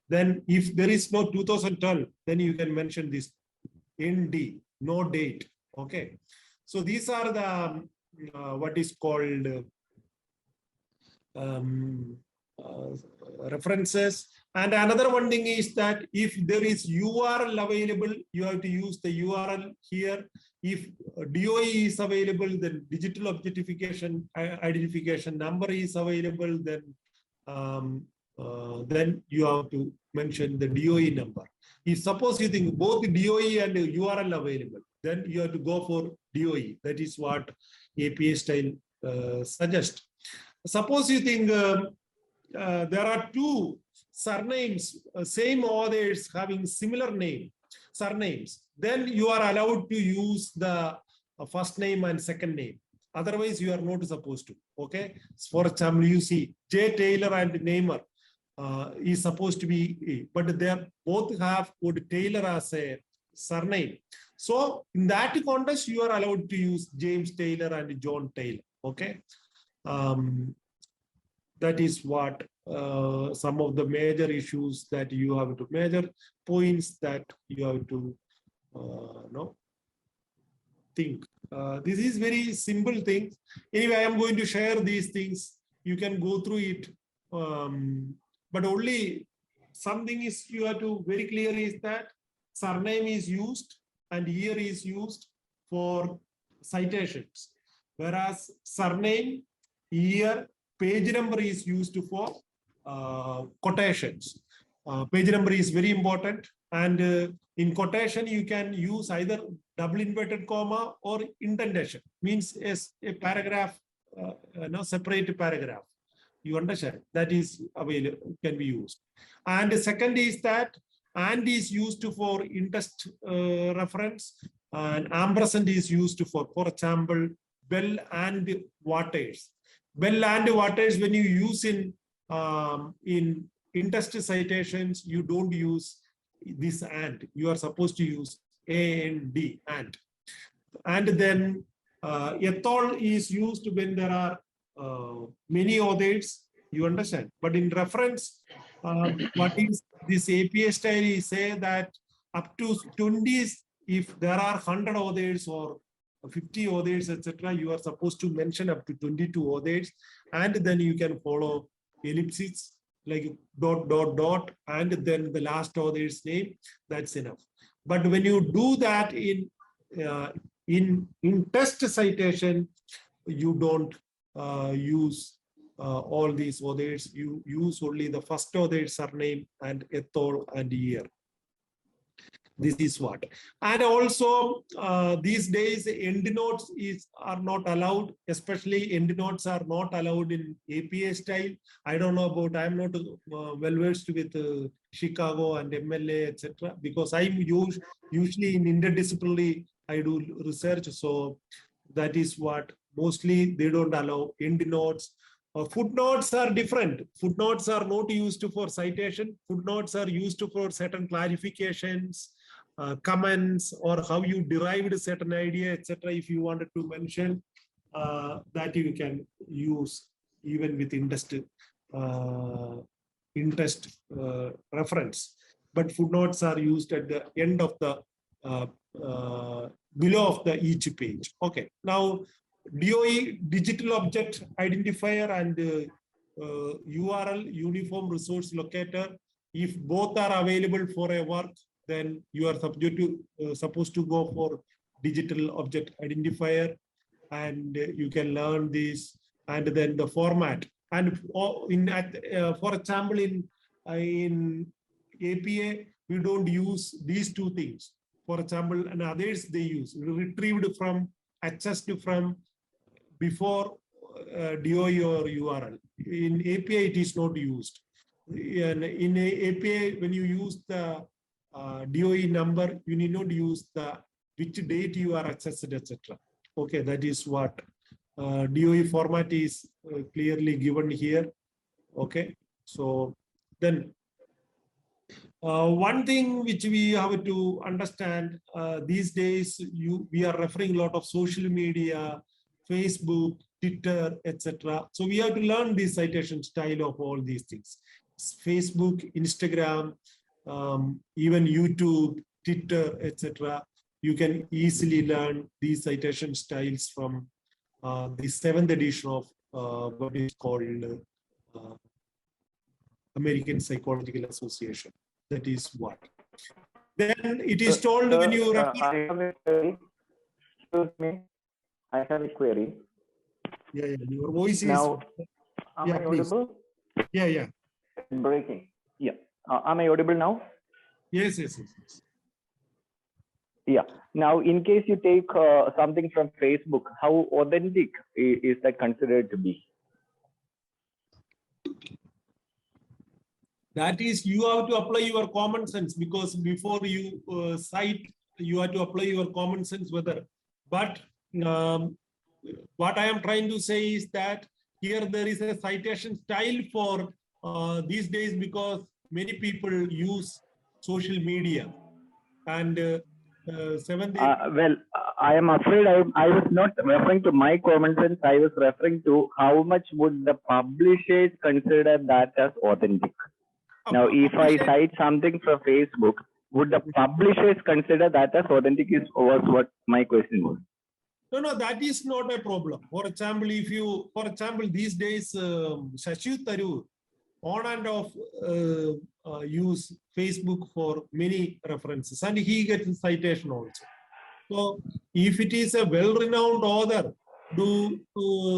then if there is no 2012, then you can mention this ND, no date. Okay. So these are the what is called references. And another one thing is that if there is URL available, you have to use the URL here. If DOI is available, then digital objectification identification number is available, then you have to mention the DOI number. If suppose you think both DOI and URL available, then you have to go for DOE. That is what APA style suggests. Suppose you think there are 2 surnames, same authors having similar surnames, then you are allowed to use the first name and second name. Otherwise, you are not supposed to. Okay. For example, you see J. Taylor and Namer is supposed to be, but they both have put Taylor as a surname. So in that context, you are allowed to use James Taylor and John Taylor. Okay. That is what some of the major issues that you have to, major points that you have to think. This is very simple things. Anyway, I am going to share these things. You can go through it. But only something is you have to very clear is that surname is used and year is used for citations, whereas surname, year, page number is used for quotations. Page number is very important, and in quotation you can use either double inverted comma or indentation, means as a paragraph, separate paragraph. You understand? That is available, can be used. And the second is that and is used for interest reference, and ampersand is used for example, Bell and Waters. Bell and Waters, when you use in interest citations, you don't use this and. You are supposed to use A and D and. And then ethol is used when there are many others, you understand. But in reference, what is this APA style is say that up to 20, if there are 100 others or 50 others, etc., you are supposed to mention up to 22 others, and then you can follow ellipses like dot, dot, dot, and then the last author's name. That's enough. But when you do that in test citation, you don't use all these authors. You use only the first author's surname and ethol and year. This is what. And also these days endnotes are not allowed, especially endnotes are not allowed in APA style. I don't know about, I'm not well versed with Chicago and MLA, etc. because I'm usually in interdisciplinary, I do research. So that is what mostly they don't allow endnotes. Footnotes are different. Footnotes are not used for citation. Footnotes are used for certain clarifications, comments, or how you derived a certain idea, etc. If you wanted to mention, that you can use even with interest reference. But footnotes are used at the end of the below of the each page. Okay. Now, DOE, digital object identifier, and URL, uniform resource locator. If both are available for a work, then you are supposed to go for digital object identifier, and you can learn this. And then the format. And for example, in APA, we don't use these two things. For example, and others they use retrieved from, accessed from, before DOE or URL. In APA, it is not used. In APA, when you use the DOE number, you need not use the which date you are accessed, etc. Okay, that is what DOE format is clearly given here. Okay, so then one thing which we have to understand these days, we are referring a lot of social media, Facebook, Twitter, etc. So we have to learn the citation style of all these things. Facebook, Instagram, even YouTube, Twitter, etc. You can easily learn these citation styles from the 7th edition of what is called American Psychological Association. That is what. Then it is told when you refer. I have a query. Excuse me. I have a query. Yeah, your voice is. Now, am I please. audible? Yeah. Breaking. Yeah. Am I audible now? Yes. Yeah. Now, in case you take something from Facebook, how authentic is that considered to be? That is, you have to apply your common sense, because before you cite, you have to apply your common sense whether. But what I am trying to say is that here there is a citation style for these days, because many people use social media. And well, I am afraid I was not referring to my common sense. I was referring to how much would the publishers consider that as authentic. Now, if I cite something from Facebook, would the publishers consider that as authentic? Was what my question was. No, that is not a problem. For example, these days, Shashi Tharoor on and off use Facebook for many references, and he gets citation also. So if it is a well-renowned author, do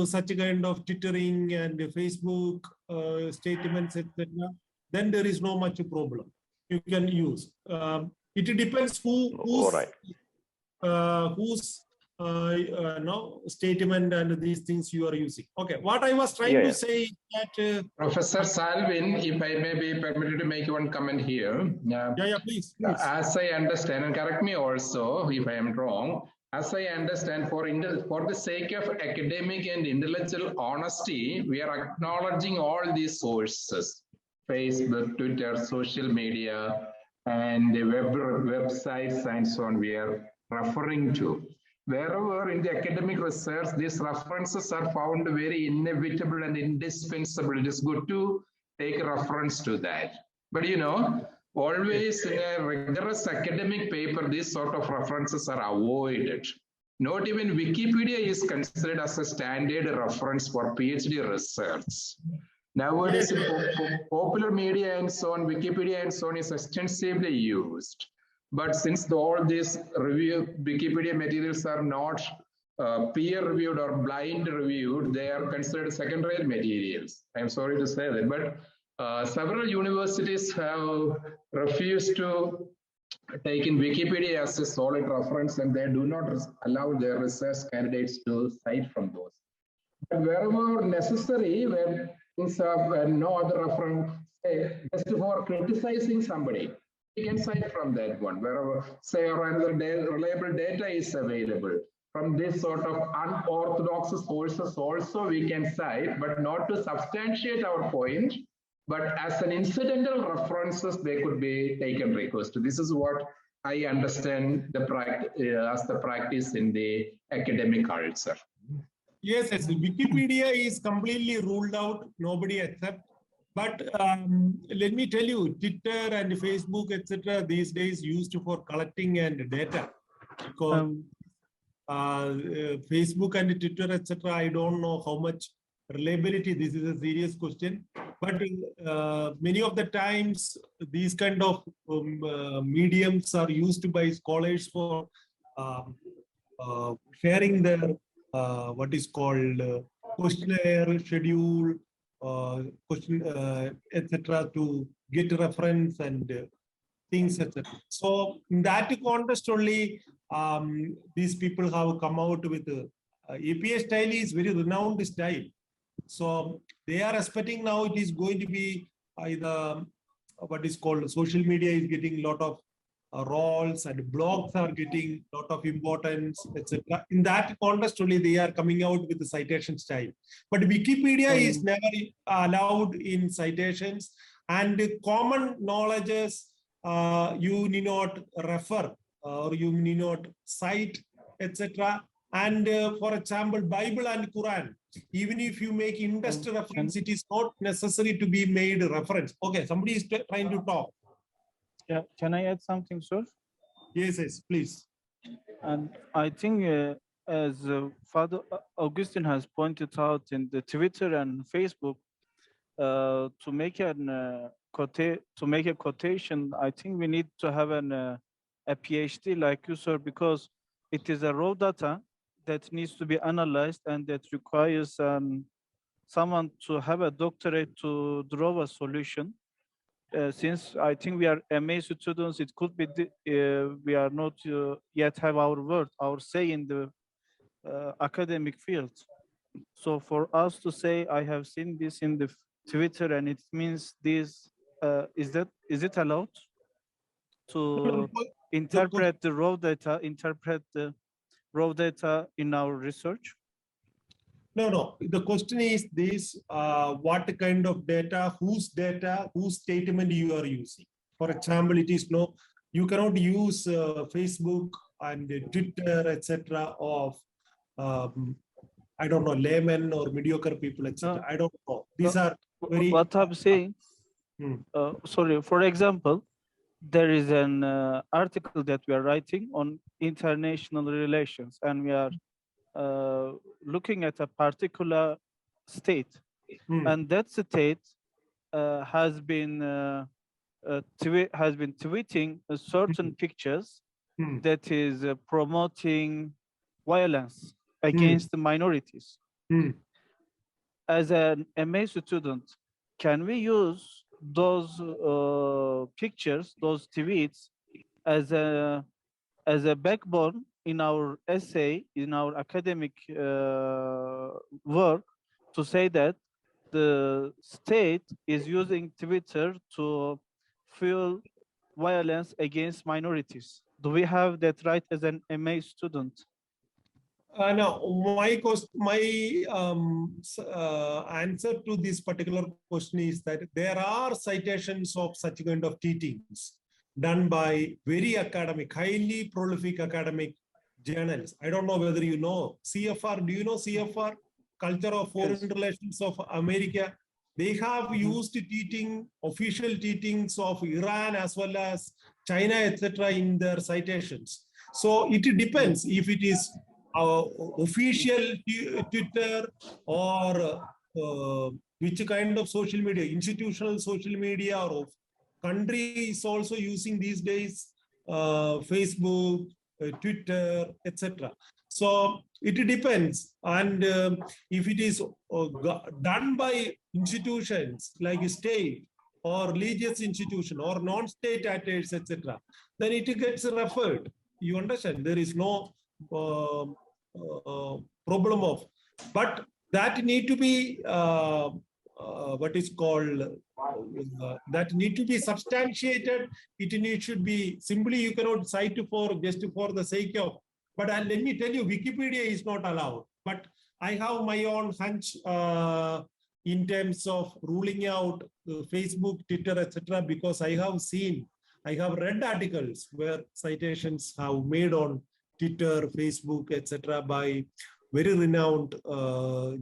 such a kind of twittering and Facebook statements, etc., then there is no much problem. You can use. It depends All right. whose no statement and these things you are using. Okay, what I was trying to say is that Professor Salvin, if I may be permitted to make one comment here. yeah, please. As I understand, and correct me also if I am wrong, as I understand, for the sake of academic and intellectual honesty, we are acknowledging all these sources: Facebook, Twitter, social media, and the websites and so on. We are referring to. Wherever in the academic research, these references are found very inevitable and indispensable. It is good to take a reference to that. But you know, always in a rigorous academic paper, these sort of references are avoided. Not even Wikipedia is considered as a standard reference for PhD research. Nowadays, in popular media and so on, Wikipedia and so on is extensively used. But since all these Wikipedia materials are not peer-reviewed or blind reviewed, they are considered second-rate materials. I'm sorry to say that, but several universities have refused to take in Wikipedia as a solid reference, and they do not allow their research candidates to cite from those. But wherever necessary, when things have no other reference, say, just for criticizing somebody, we can cite from that one. Wherever, say, reliable data is available. From this sort of unorthodox sources also we can cite, but not to substantiate our point, but as an incidental references, they could be taken request. This is what I understand the as the practice in the academic culture. Yes, Wikipedia is completely ruled out. Nobody accepts. But let me tell you, Twitter and Facebook, etc., these days used for collecting and data. Because Facebook and Twitter, etc., I don't know how much reliability. This is a serious question. But many of the times, these kind of mediums are used by scholars for sharing their what is called questionnaire, schedule, question, etc., to get reference and things, etc. So in that context only, these people have come out with APA style is very renowned style. So they are expecting now it is going to be either what is called social media is getting a lot of roles and blogs are getting a lot of importance, etc. In that context only they are coming out with the citation style. But Wikipedia is never allowed in citations, and common knowledges you need not refer or you need not cite, etc. And for example, Bible and Quran, even if you make industry reference, it is not necessary to be made reference. Okay, somebody is trying to talk. Yeah, can I add something, sir? Yes, yes, please. And I think as Father Augustine has pointed out in the Twitter and Facebook, to make a quotation, I think we need to have a PhD like you, sir, because it is a raw data that needs to be analyzed and that requires someone to have a doctorate to draw a solution. Since I think we are MA students, it could be we are not yet have our word, our say in the academic field. So for us to say, I have seen this in the Twitter and it means this, is it allowed to interpret the raw data, in our research? No. The question is this, what kind of data, whose statement you are using. For example, it is no, you cannot use Facebook and Twitter, etc. of, I don't know, laymen or mediocre people, etc. I don't know. These are very... What I'm saying, sorry, for example, there is an article that we are writing on international relations, and we are looking at a particular state, and that state has been tweeting certain pictures that is promoting violence against the minorities. As an MA student, can we use those pictures, those tweets, as a backbone in our essay, in our academic work, to say that the state is using Twitter to fuel violence against minorities? Do we have that right as an MA student? No, answer to this particular question is that there are citations of such kind of teachings done by very academic, highly prolific academic journals. I don't know whether you know CFR. Do you know CFR? Culture of Foreign Relations of America. They have used official teachings of Iran as well as China, etc., in their citations. So it depends if it is official Twitter or which kind of social media, institutional social media, or country is also using these days Facebook, Twitter, etc. So it depends, and if it is done by institutions like state or religious institution or non-state actors, etc., then it gets referred. You understand? There is no problem of, but that need to be what is called that need to be substantiated. It should be simply, you cannot cite for just for the sake of. But let me tell you, Wikipedia is not allowed. But I have my own hunch in terms of ruling out Facebook, Twitter, etc., because I have read articles where citations have made on Twitter, Facebook, etc., by very renowned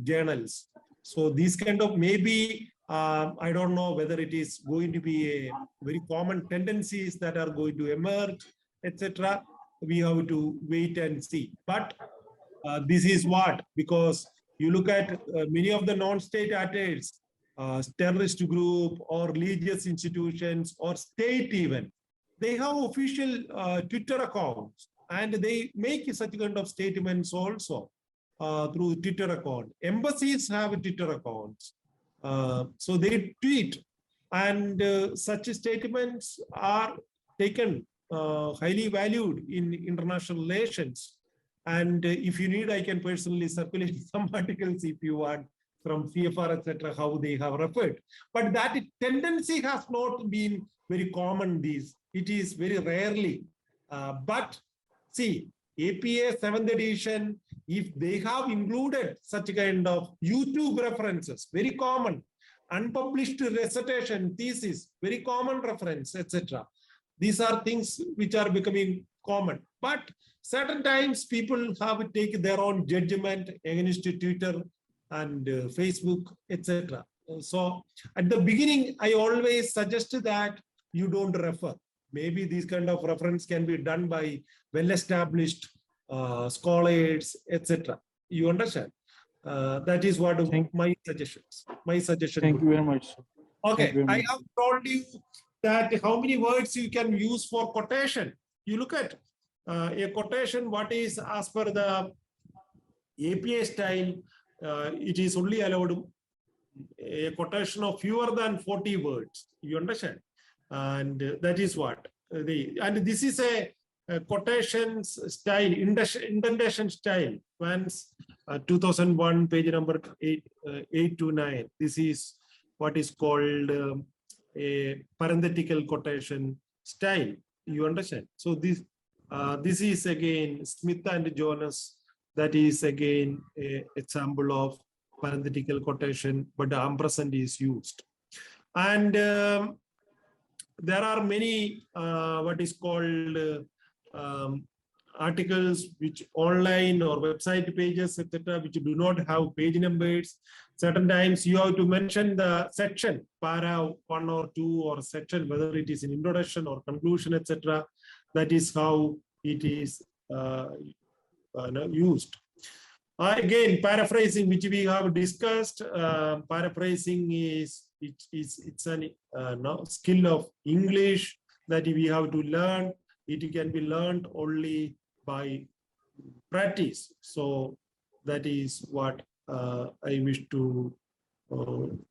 journals. So these kind of, maybe, I don't know whether it is going to be a very common tendencies that are going to emerge, etc. We have to wait and see. But this is what, because you look at many of the non-state actors, terrorist group or religious institutions or state even, they have official Twitter accounts, and they make such kind of statements also through Twitter account. Embassies have Twitter accounts. So they tweet, and such statements are taken highly valued in international relations. And if you need, I can personally circulate some articles if you want from CFR, etc., how they have referred. But that tendency has not been very common. It is very rarely. But see, APA 7th edition, if they have included such kind of YouTube references, very common, unpublished recitation, thesis, very common reference, etc. These are things which are becoming common. But certain times people have to take their own judgment against Twitter and Facebook, etc. So at the beginning, I always suggest that you don't refer. Maybe these kind of reference can be done by well-established scholars, etc. You understand? That is what my suggestions. Thank you very much. Okay, I have told you that how many words you can use for quotation. You look at a quotation, what is as per the APA style, it is only allowed a quotation of fewer than 40 words. You understand? And that is what and this is a quotations style, indentation style. Once 2001, page number 8 to 9. This is what is called a parenthetical quotation style. You understand? So this is again Smith and Jonas. That is again an example of parenthetical quotation, but the ampersand is used. And there are many what is called articles which online or website pages, etc., which do not have page numbers. Certain times you have to mention the section, para 1 or 2, or section, whether it is an introduction or conclusion, etc. That is how it is used. Again, paraphrasing, which we have discussed, paraphrasing is it's a skill of English that we have to learn. it can be learned only by practice. So that is what I wish to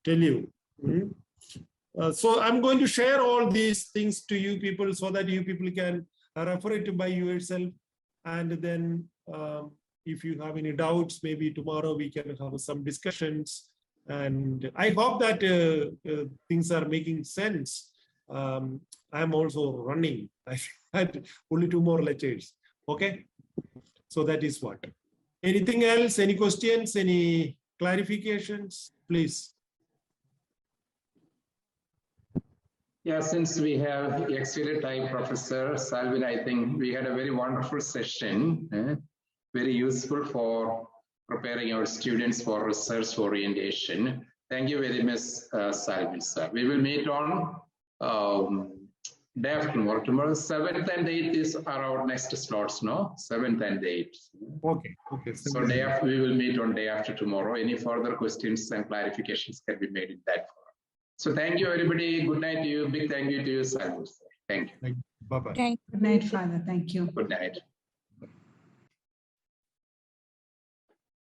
tell you. So I'm going to share all these things to you people so that you people can refer it by yourself. And then if you have any doubts, maybe tomorrow we can have some discussions. And I hope that things are making sense. I'm also running. I had only 2 more lectures. Okay. So that is what. Anything else? Any questions? Any clarifications? Please. Yeah, since we have exceeded time, Professor Salvin, I think we had a very wonderful session, very useful for preparing our students for research orientation. Thank you very much, Salvin, sir. We will meet on day after tomorrow. Tomorrow, 7th and 8th are our next slots, no? 7th and 8th. Okay. Okay. So day after, we will meet on day after tomorrow. Any further questions and clarifications can be made in that forum. So thank you, everybody. Good night to you. Big thank you to you, Salvin, sir. Thank you. Bye-bye. Thank Good night, Father. Thank you. Good night.